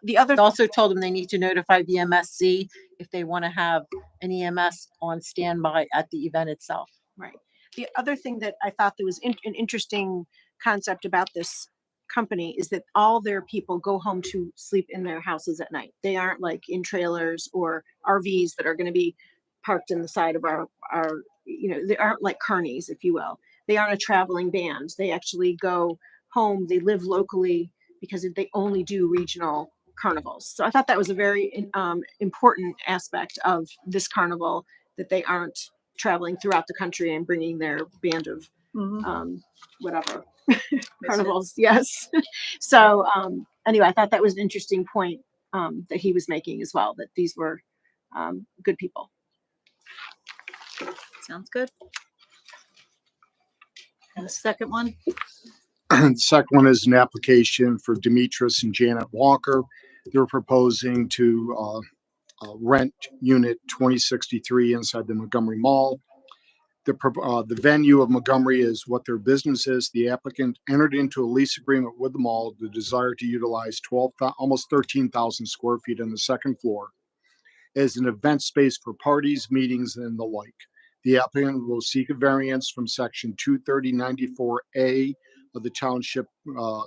The other I also told them they need to notify the MSC if they want to have an EMS on standby at the event itself. Right. The other thing that I thought there was an interesting concept about this company is that all their people go home to sleep in their houses at night. They aren't like in trailers or RVs that are going to be parked in the side of our, they aren't like carnies, if you will. They aren't a traveling band. They actually go home. They live locally because they only do regional carnivals. So I thought that was a very important aspect of this carnival, that they aren't traveling throughout the country and bringing their band of whatever carnivals. Yes. So anyway, I thought that was an interesting point that he was making as well, that these were good people. Sounds good. And the second one? The second one is an application for Demetrius and Janet Walker. They're proposing to rent unit 2063 inside the Montgomery Mall. The venue of Montgomery is what their business is. The applicant entered into a lease agreement with the mall, the desire to utilize almost 13,000 square feet on the second floor as an event space for parties, meetings, and the like. The applicant will seek a variance from section 23094A of the Township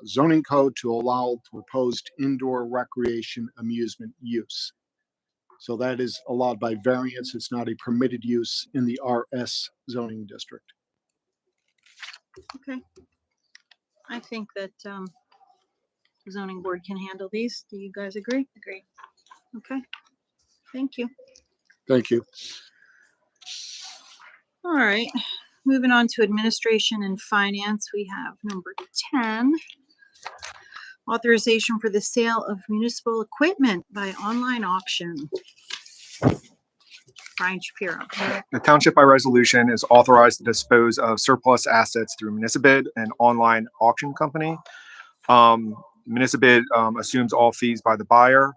zoning code to allow proposed indoor recreation amusement use. So that is allowed by variance. It's not a permitted use in the RS zoning district. Okay. I think that the zoning board can handle these. Do you guys agree? Agree. Okay. Thank you. Thank you. All right. Moving on to administration and finance, we have number 10. Authorization for the sale of municipal equipment by online auction. Brian Shapiro. The township by resolution is authorized to dispose of surplus assets through Municipid, an online auction company. Municipid assumes all fees by the buyer.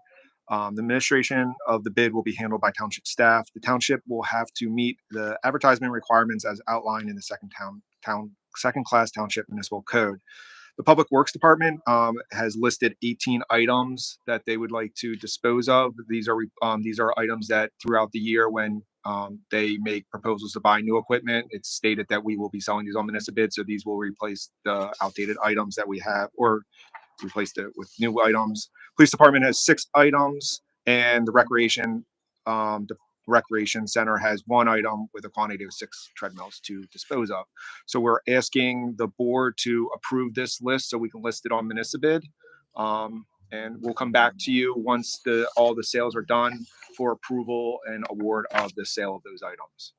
The administration of the bid will be handled by township staff. The township will have to meet the advertisement requirements as outlined in the second class township municipal code. The Public Works Department has listed 18 items that they would like to dispose of. These are items that throughout the year, when They make proposals to buy new equipment. It's stated that we will be selling these on municipal bid, so these will replace the outdated items that we have, or replaced it with new items. Police department has 6 items, and the recreation center has 1 item with a quantity of 6 treadmills to dispose of. So we're asking the board to approve this list so we can list it on municipal bid. And we'll come back to you once all the sales are done for approval and award of the sale of those items.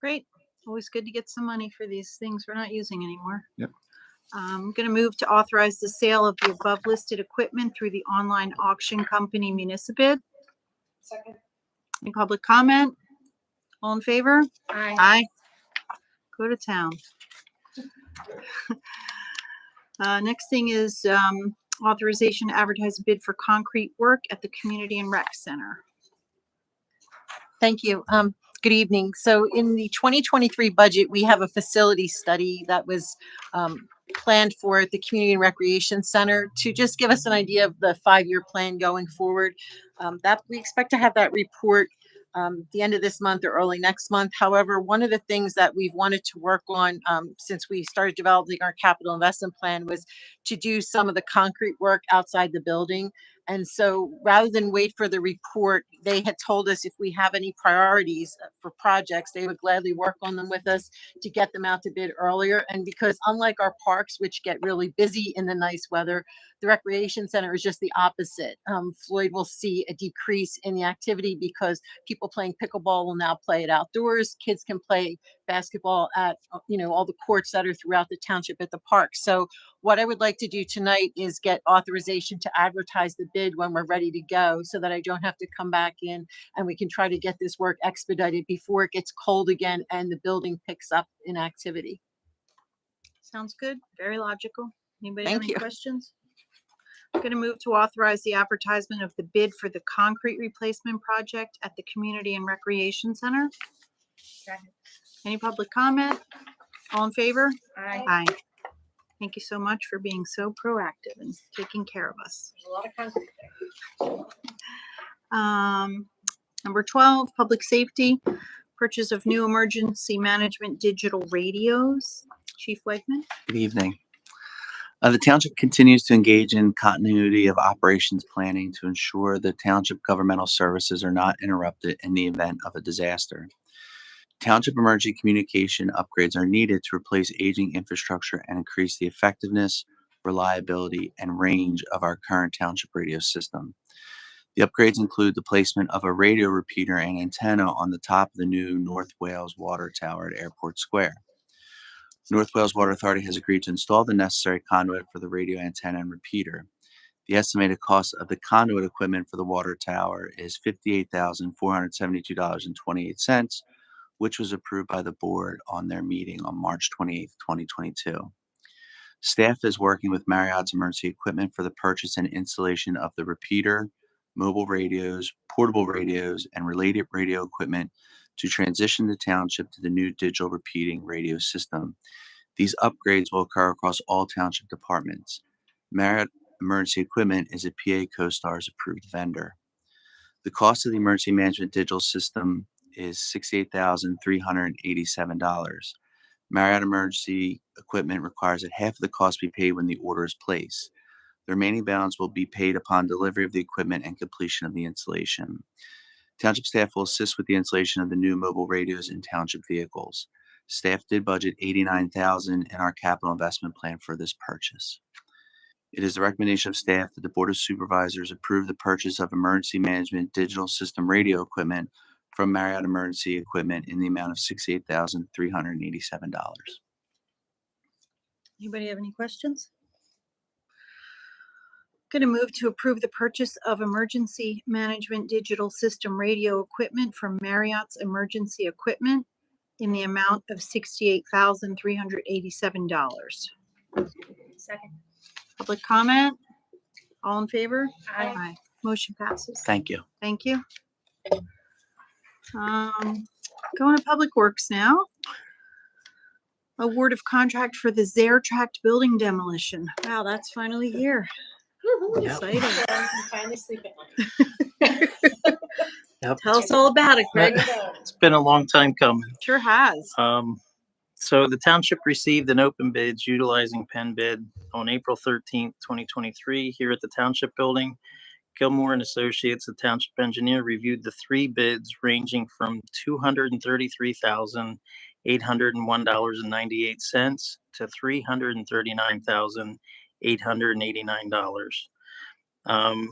Great. Always good to get some money for these things we're not using anymore. Yep. I'm going to move to authorize the sale of the above listed equipment through the online auction company Municipid. Second. Any public comment? All in favor? Aye. Aye. Go to town. Next thing is authorization to advertise a bid for concrete work at the Community and Rec Center. Thank you. Good evening. So in the 2023 budget, we have a facility study that was planned for the Community and Recreation Center to just give us an idea of the 5-year plan going forward. That we expect to have that report the end of this month or early next month. However, one of the things that we've wanted to work on since we started developing our capital investment plan was to do some of the concrete work outside the building. And so rather than wait for the report, they had told us if we have any priorities for projects, they would gladly work on them with us to get them out to bid earlier. And because unlike our parks, which get really busy in the nice weather, the recreation center is just the opposite. Floyd will see a decrease in the activity because people playing pickleball will now play it outdoors. Kids can play basketball at, all the courts that are throughout the township at the park. So what I would like to do tonight is get authorization to advertise the bid when we're ready to go so that I don't have to come back in and we can try to get this work expedited before it gets cold again and the building picks up in activity. Sounds good. Very logical. Anybody Thank have any you. questions? I'm going to move to authorize the advertisement of the bid for the concrete replacement project at the Community and Recreation Center. Second. Any public comment? All in favor? Aye. Aye. Thank you so much for being so proactive and taking care of us. There's a lot of concrete there. Number 12, public safety, purchase of new emergency management digital radios. Chief Wegman. Good evening. The township continues to engage in continuity of operations planning to ensure the township governmental services are not interrupted in the event of a disaster. Township emergency communication upgrades are needed to replace aging infrastructure and increase the effectiveness, reliability, and range of our current township radio system. The upgrades include the placement of a radio repeater and antenna on the top of the new North Wales Water Tower at Airport Square. North Wales Water Authority has agreed to install the necessary conduit for the radio antenna and repeater. The estimated cost of the conduit equipment for the water tower is $58,472.28, which was approved by the board on their meeting on March 28, 2022. Staff is working with Marriott's Emergency Equipment for the purchase and installation of the repeater, mobile radios, portable radios, and related radio equipment to transition the township to the new digital repeating radio system. These upgrades will occur across all township departments. Marriott Emergency Equipment is a PA CoStar's approved vendor. The cost of the emergency management digital system is $68,387. Marriott Emergency Equipment requires that half of the cost be paid when the order is placed. The remaining balance will be paid upon delivery of the equipment and completion of the installation. Township staff will assist with the installation of the new mobile radios in township vehicles. Staff did budget $89,000 in our capital investment plan for this purchase. It is the recommendation of staff that the Board of Supervisors approve the purchase of emergency management digital system radio equipment from Marriott Emergency Equipment in the amount of $68,387. Anybody have any questions? Going to move to approve the purchase of emergency management digital system radio equipment from Marriott's Emergency Equipment in the amount of $68,387. Second. Public comment? All in favor? Aye. Motion passes. Thank you. Thank you. Going to Public Works now. Award of contract for the Zaire Tract building demolition. Wow, that's finally here. Woo-hoo. Yep. Exciting. I can finally sleep at night. Yep. Tell us all about it, Craig. It's been a long time coming. Sure has. So the township received an open bids utilizing Penn Bid on April 13th, 2023 here at the Township Building. Gilmore and Associates, the township engineer, reviewed the three bids ranging from $233,801.98 to $339,889.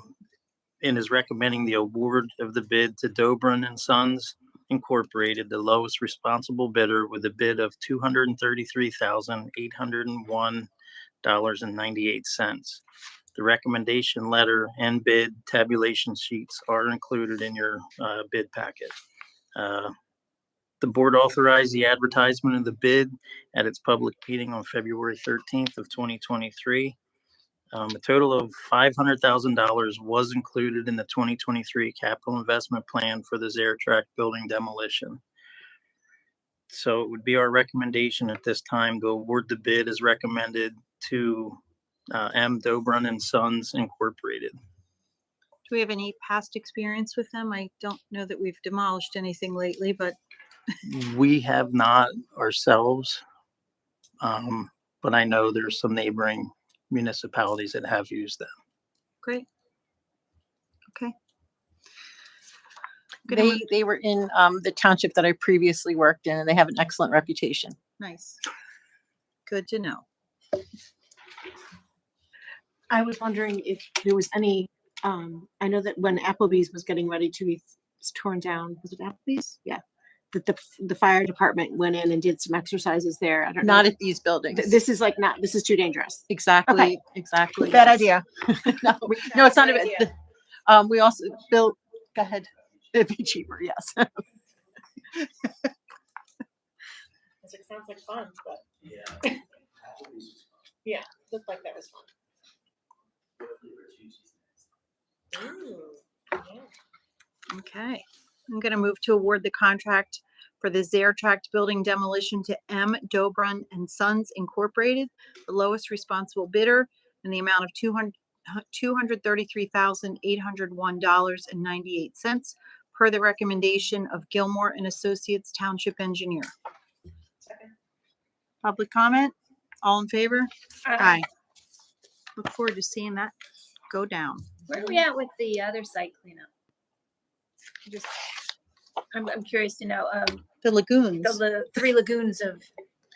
And is recommending the award of the bid to Dobrin and Sons Incorporated, the lowest responsible bidder, with a bid of $233,801.98. The recommendation letter and bid tabulation sheets are included in your bid packet. The board authorized the advertisement of the bid at its public meeting on February 13th of 2023. A total of $500,000 was included in the 2023 capital investment plan for the Zaire Track building demolition. So it would be our recommendation at this time to award the bid as recommended to M. Dobrin and Sons Incorporated. Do we have any past experience with them? I don't know that we've demolished anything lately, but We have not ourselves, but I know there's some neighboring municipalities that have used them. great. Okay. Gonna move- They were in the township that I previously worked in, and they have an excellent reputation. Nice. Good to know. I was wondering if there was any, I know that when Applebee's was getting ready to be torn down, was it Applebee's? Yeah. That the fire department went in and did some exercises there. I don't know. Not at these buildings. This is like not, this is too dangerous. Exactly. Okay. Exactly. Bad yes. idea. No, no, it's not a bad. We also built. Go ahead. It'd be cheaper. Yes. It sounds like fun, but yeah, looked like that was fun. Ooh, yeah. Okay. I'm going to move to award the contract for the Zaire Tract building demolition to M. Dobrin and Sons Incorporated, the lowest responsible bidder, in the amount of $233,801.98 per the recommendation of Gilmore and Associates Township Engineer. Second. Public comment? All in favor? Aye. Look forward to seeing that go down. Where are we at with the other site cleanup? Just, I'm curious to know, The lagoons. the three lagoons of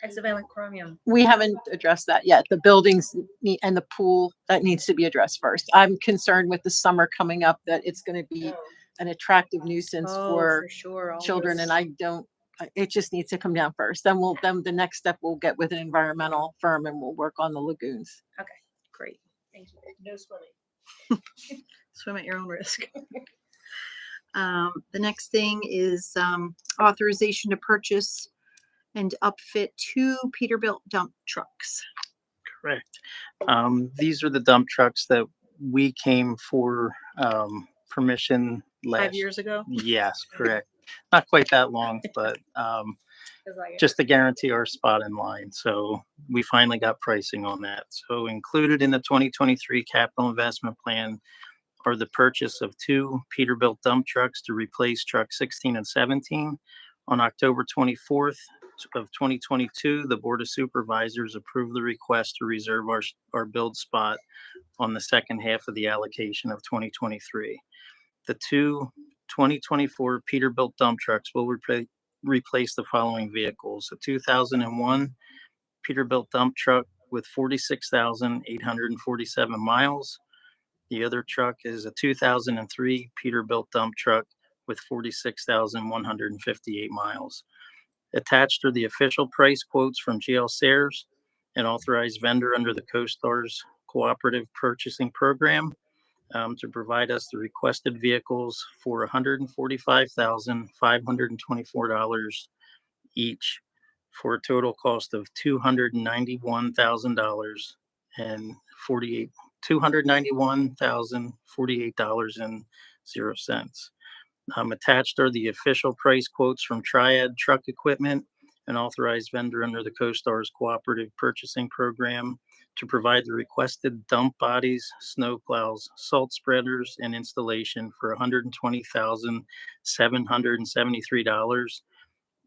hexavalent chromium. We haven't addressed that yet. The buildings and the pool, that needs to be addressed first. I'm concerned with the summer coming up that it's going to be an attractive nuisance Oh, for sure. all children, those- and I don't, it just needs to come down first. Then the next step, we'll get with an environmental firm and we'll work on the lagoons. Okay, Great. thank you. No swimming. Swim at your own risk. The next thing is authorization to purchase and upfit two Peterbilt dump trucks. Correct. These are the dump trucks that we came for permission 5 years ago. Yes, correct. Not quite that long, but just to guarantee our spot in line. So we finally got pricing on that. So included in the 2023 capital investment plan are the purchase of two Peterbilt dump trucks to replace truck 16 and 17. On October 24th of 2022, the Board of Supervisors approved the request to reserve our build spot on the second half of the allocation of 2023. The two 2024 Peterbilt dump trucks will replace the following vehicles: a 2001 Peterbilt dump truck with 46,847 miles. The other truck is a 2003 Peterbilt dump truck with 46,158 miles. Attached are the official price quotes from GL Sayers, an authorized vendor under the CoStar's Cooperative Purchasing Program, to provide us the requested vehicles for $145,524 each, for a total cost of $291,000 and $291,048.00. Attached are the official price quotes from Triad Truck Equipment, an authorized vendor under the CoStar's Cooperative Purchasing Program, to provide the requested dump bodies, snow plows, salt spreaders, and installation for $120,773,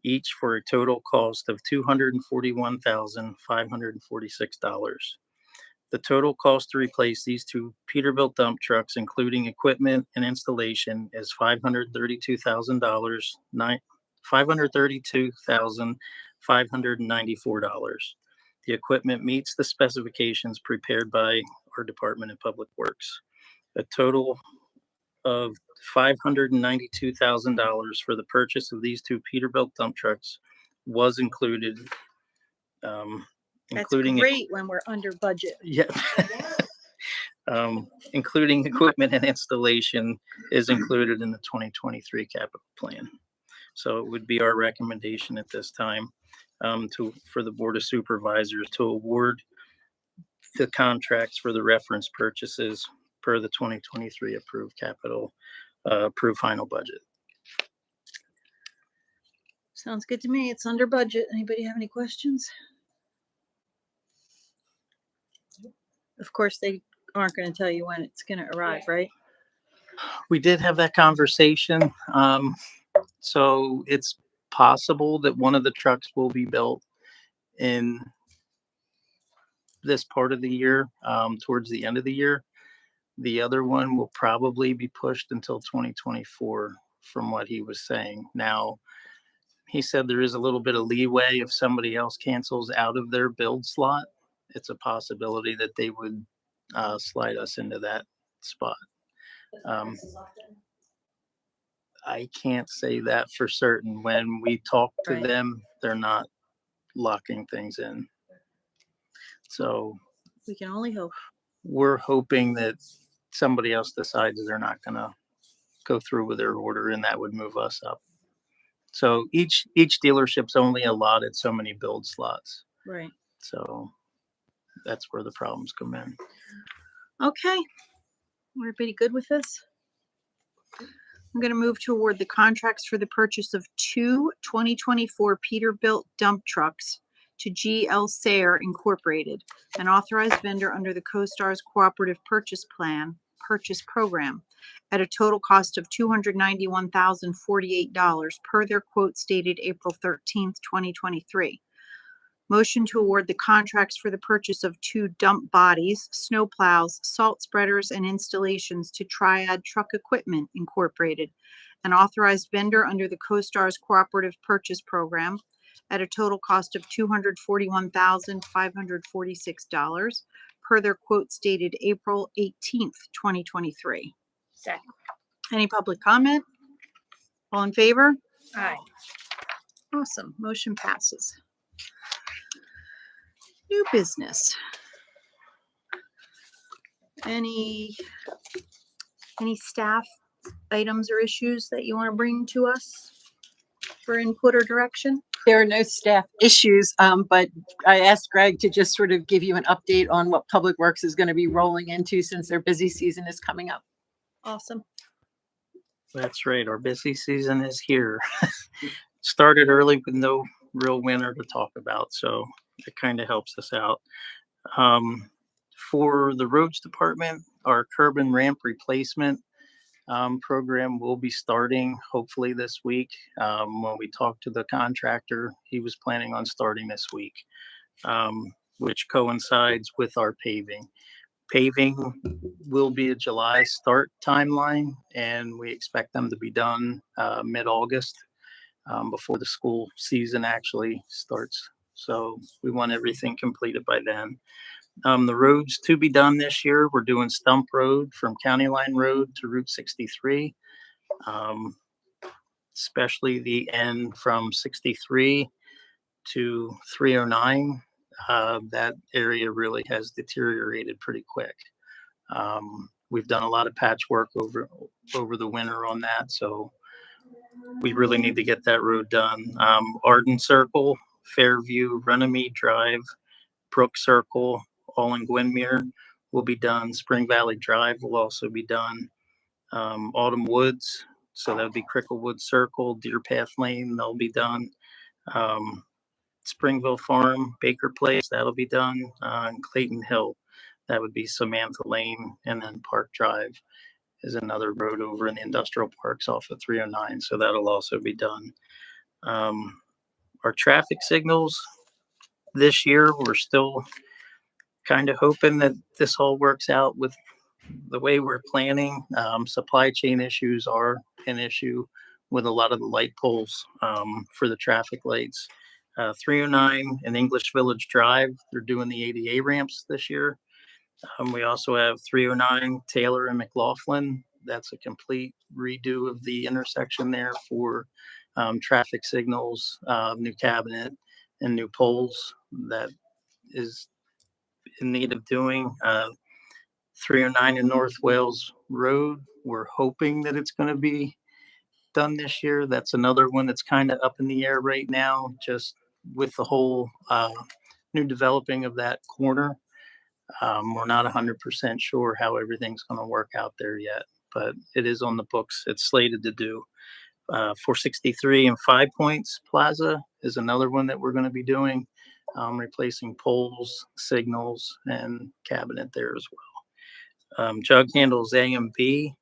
each for a total cost of $241,546. The total cost to replace these two Peterbilt dump trucks, including equipment and installation, is $532,000, $532,594. The equipment meets the specifications prepared by our Department of Public Works. A total of $592,000 for the purchase of these two Peterbilt dump trucks was included. That's Including great when we're under budget. Yeah. Including equipment and installation is included in the 2023 capital plan. So it would be our recommendation at this time for the Board of Supervisors to award the contracts for the reference purchases per the 2023 approved final budget. Sounds good to me. It's under budget. Anybody have any questions? Of course, they aren't going to tell you when it's going to arrive, right? We did have that conversation. So it's possible that one of the trucks will be built in this part of the year, towards the end of the year. The other one will probably be pushed until 2024 from what he was saying. Now, he said there is a little bit of leeway if somebody else cancels out of their build slot. It's a possibility that they would slide us into that spot. I can't say that for certain. When we talk to them, they're not locking things in. So we can only hope. We're hoping that somebody else decides they're not going to go through with their order, and that would move us up. So each dealership's only allotted so many build slots. Right. So that's where the problems come in. Okay. Everybody good with this? I'm going to move to award the contracts for the purchase of two 2024 Peterbilt dump trucks to GL Sayre Incorporated, an authorized vendor under the CoStar's Cooperative Purchase Program, at a total cost of $291,048 per their quote stated April 13th, 2023. Motion to award the contracts for the purchase of two dump bodies, snow plows, salt spreaders, and installations to Triad Truck Equipment Incorporated, an authorized vendor under the CoStar's Cooperative Purchase Program, at a total cost of $241,546 per their quote stated April 18th, 2023. Second. Any public comment? All in favor? Aye. Awesome. Motion passes. New business. Any staff items or issues that you want to bring to us for input or direction? There are no staff issues, but I asked Greg to just sort of give you an update on what Public Works is going to be rolling into since their busy season is coming up. Awesome. That's right. Our busy season is here. Started early with no real winter to talk about, so it kind of helps us out. For the roads department, our curb and ramp replacement program will be starting hopefully this week. When we talked to the contractor, he was planning on starting this week, which coincides with our paving. Paving will be a July start timeline, and we expect them to be done mid-August, before the school season actually starts. So we want everything completed by then. The roads to be done this year, we're doing Stump Road from County Line Road to Route 63, especially the end from 63 to 309. That area really has deteriorated pretty quick. We've done a lot of patchwork over the winter on that, so we really need to get that road done. Arden Circle, Fairview, Runnymede Drive, Brook Circle, all in Gwynmere will be done. Spring Valley Drive will also be done. Autumn Woods, so that would be Cricklewood Circle, Deer Path Lane, they'll be done. Springville Farm, Baker Place, that'll be done. And Clayton Hill, that would be Samantha Lane, and then Park Drive is another road over in the industrial parks off of 309. So that'll also be done. Our traffic signals this year, we're still kind of hoping that this all works out with the way we're planning. Supply chain issues are an issue with a lot of the light poles for the traffic lights. 309 and English Village Drive, they're doing the ADA ramps this year. We also have 309 Taylor and McLaughlin. That's a complete redo of the intersection there for traffic signals, new cabinet, and new poles that is in need of doing. 309 in North Wales Road, we're hoping that it's going to be done this year. That's another one that's kind of up in the air right now, just with the whole new developing of that corner. We're not 100% sure how everything's going to work out there yet, but it is on the books. It's slated to do. 463 and 5 Points Plaza is another one that we're going to be doing, replacing poles, signals, and cabinet there as well. Jug Handles A and B,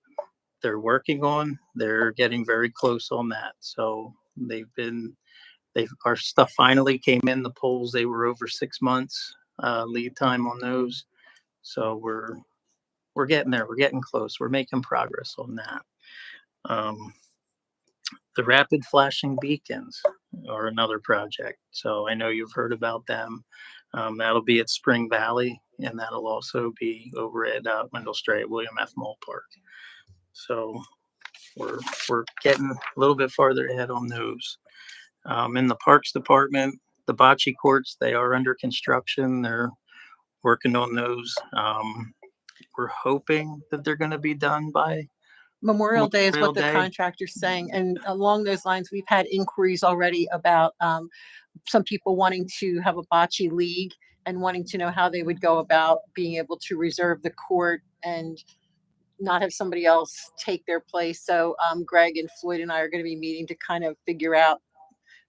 they're working on. They're getting very close on that. So our stuff finally came in. The poles, they were over 6 months lead time on those. So we're getting there. We're getting close. We're making progress on that. The rapid flashing beacons are another project. So I know you've heard about them. That'll be at Spring Valley, and that'll also be over at Wendell Stray at William F. Mall Park. So we're getting a little bit farther ahead on those. In the Parks Department, the bocce courts, they are under construction. They're working on those. We're hoping that they're going to be done by Memorial Day is Memorial what the Day. contractor's saying. And along those lines, we've had inquiries already about some people wanting to have a bocce league and wanting to know how they would go about being able to reserve the court and not have somebody else take their place. So Greg and Floyd and I are going to be meeting to kind of figure out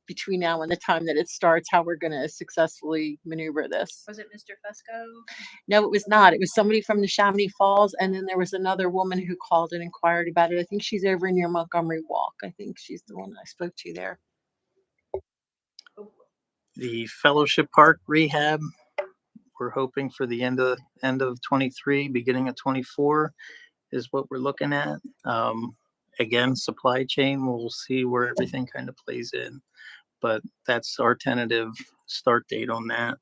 between now and the time that it starts how we're going to successfully maneuver this. Was it Mr. Fusco? No, it was not. It was somebody from the Chamonix Falls, and then there was another woman who called and inquired about it. I think she's over near Montgomery Walk. I think she's the one I spoke to there. The Fellowship Park rehab, we're hoping for the end of 23, beginning of 24 is what we're looking at. Again, supply chain, we'll see where everything kind of plays in, but that's our tentative start date on that.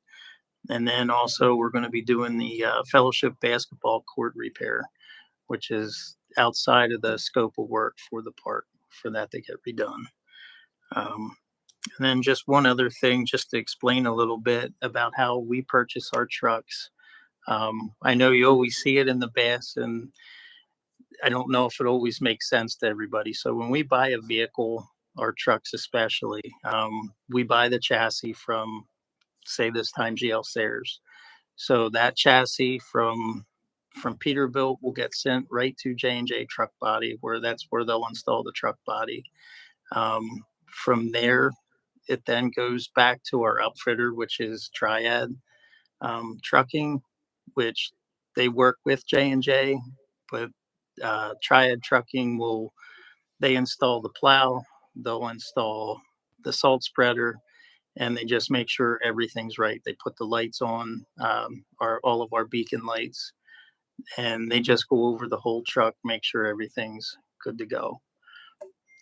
And then also we're going to be doing the Fellowship basketball court repair, which is outside of the scope of work for the park for that to get redone. And then just one other thing, just to explain a little bit about how we purchase our trucks. I know you always see it in the BAS, and I don't know if it always makes sense to everybody. So when we buy a vehicle, our trucks especially, we buy the chassis from, say this time, GL Sayers. So that chassis from Peterbilt will get sent right to J&J Truck Body, where that's where they'll install the truck body. From there, it then goes back to our outfitter, which is Triad Trucking, which they work with J&J, but Triad Trucking they install the plow, they'll install the salt spreader, and they just make sure everything's right. They put the lights on, all of our beacon lights, and they just go over the whole truck, make sure everything's good to go.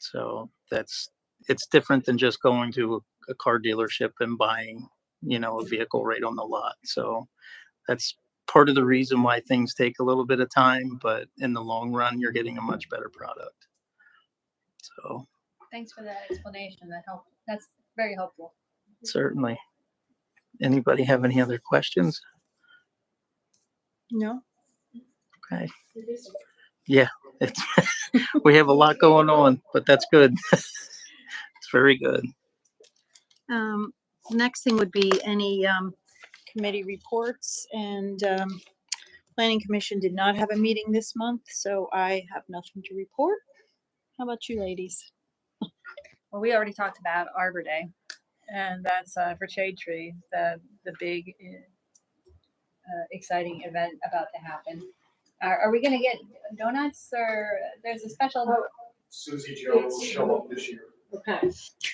So it's different than just going to a car dealership and buying, a vehicle right on the lot. So that's part of the reason why things take a little bit of time, but in the long run, you're getting a much better product. So Thanks for that explanation. That's very helpful. certainly. Anybody have any other questions? No. Okay. Yeah, we have a lot going on, but that's good. It's very good. Next thing would be any committee reports, and Planning Commission did not have a meeting this month, so I have nothing to report. How about you ladies? Well, we already talked about Arbor Day. and that's for Shade Tree, the big exciting event about to happen. Are we gonna get donuts or there's a special? Susie Joe will show up this year. Okay,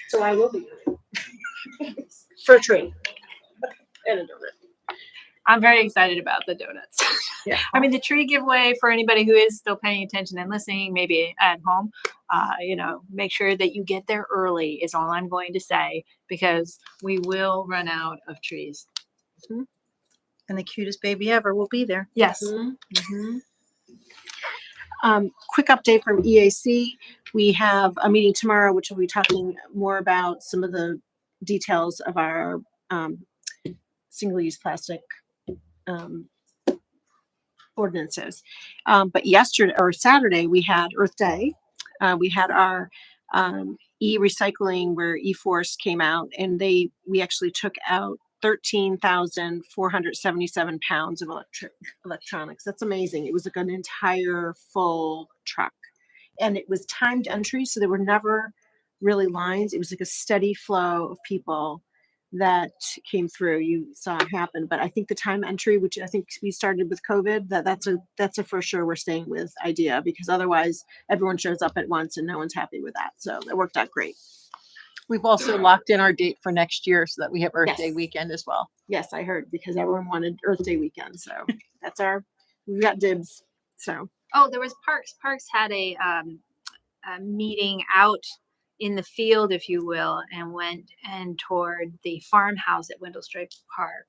so I will be for a tree and a donut. I'm very excited about the donuts. Yeah. I mean, the tree giveaway for anybody who is still paying attention and listening, maybe at home, make sure that you get there early is all I'm going to say, because we will run out of trees. And the cutest baby ever will be there. Yes. Quick update from EAC. We have a meeting tomorrow, which will be talking more about some of the details of our single-use plastic ordinances. But yesterday or Saturday, we had Earth Day. We had our e-recycling where eForce came out, and we actually took out 13,477 pounds of electronics. That's amazing. It was like an entire full truck, and it was timed entry, so there were never really lines. It was like a steady flow of people that came through. You saw it happen, but I think the time entry, which I think we started with COVID, that's a for sure we're staying with idea, because otherwise everyone shows up at once and no one's happy with that. So that worked out great. We've also locked in our date for next year so that we have Earth Yes. Day weekend as well. Yes, I heard, because everyone wanted Earth Day weekend. So we got dibs. So Oh, there was Parks. Parks had a meeting out in the field, if you will, and went and toured the farmhouse at Wendell Stripe Park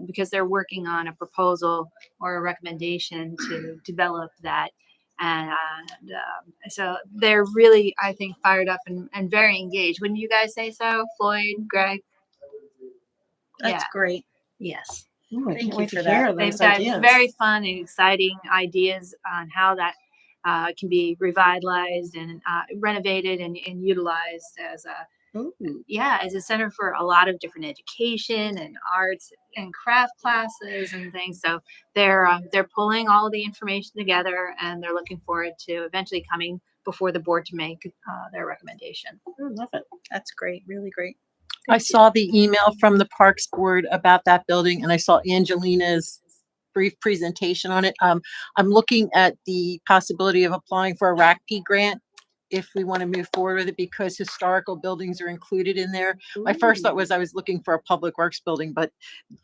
because they're working on a proposal or a recommendation to develop that. And so they're really, I think, fired up and very engaged. Wouldn't you guys say so, Floyd, Greg? That's great. Yes. ooh, I Thank can't you wait for to that. hear They've those got ideas. very fun and exciting ideas on how that can be revitalized and renovated and utilized as a as a center for a lot of different education and arts and craft classes and things. So they're pulling all the information together, and they're looking forward to eventually coming before the board to make their recommendation. Love it. That's great. Really great. I saw the email from the Parks Board about that building, and I saw Angelina's brief presentation on it. I'm looking at the possibility of applying for a RACP grant if we want to move forward with it, because historical buildings are included in there. My first thought was I was looking for a public works building, but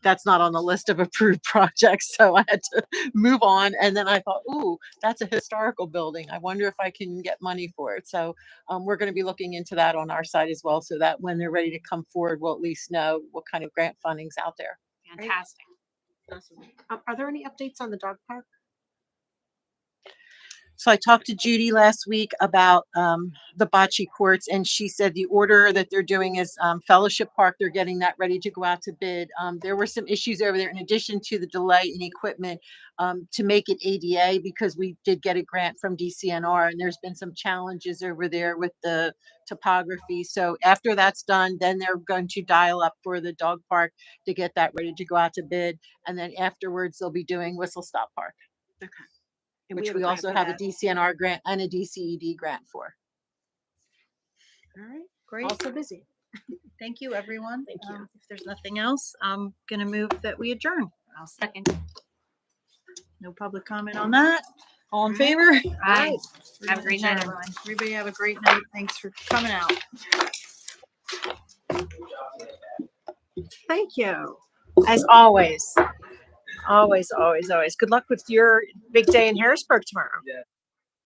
that's not on the list of approved projects. So I had to move on. And then I thought, ooh, that's a historical building. I wonder if I can get money for it. So we're going to be looking into that on our side as well, so that when they're ready to come forward, we'll at least know what kind of grant funding's out there. Fantastic. Awesome. Are there any updates on the dog park? So I talked to Judy last week about the bocce courts, and she said the order that they're doing is Fellowship Park. They're getting that ready to go out to bid. There were some issues over there in addition to the delay in equipment to make it ADA, because we did get a grant from DCNR, and there's been some challenges over there with the topography. So after that's done, then they're going to dial up for the dog park to get that ready to go out to bid. And then afterwards, they'll be doing Whistle Stop Park. Okay. Which we also have a DCNR grant and a DCED grant for. All right. Great. Also busy. Thank you, everyone. Thank you. If there's nothing else, I'm going to move that we adjourn. I'll second. No public comment on that. All in favor? Aye. Have a great night, Adjourn. everyone. Everybody have a great night. Thanks for coming out. Thank you. As always. Always, always, always. Good luck with your big day in Harrisburg tomorrow.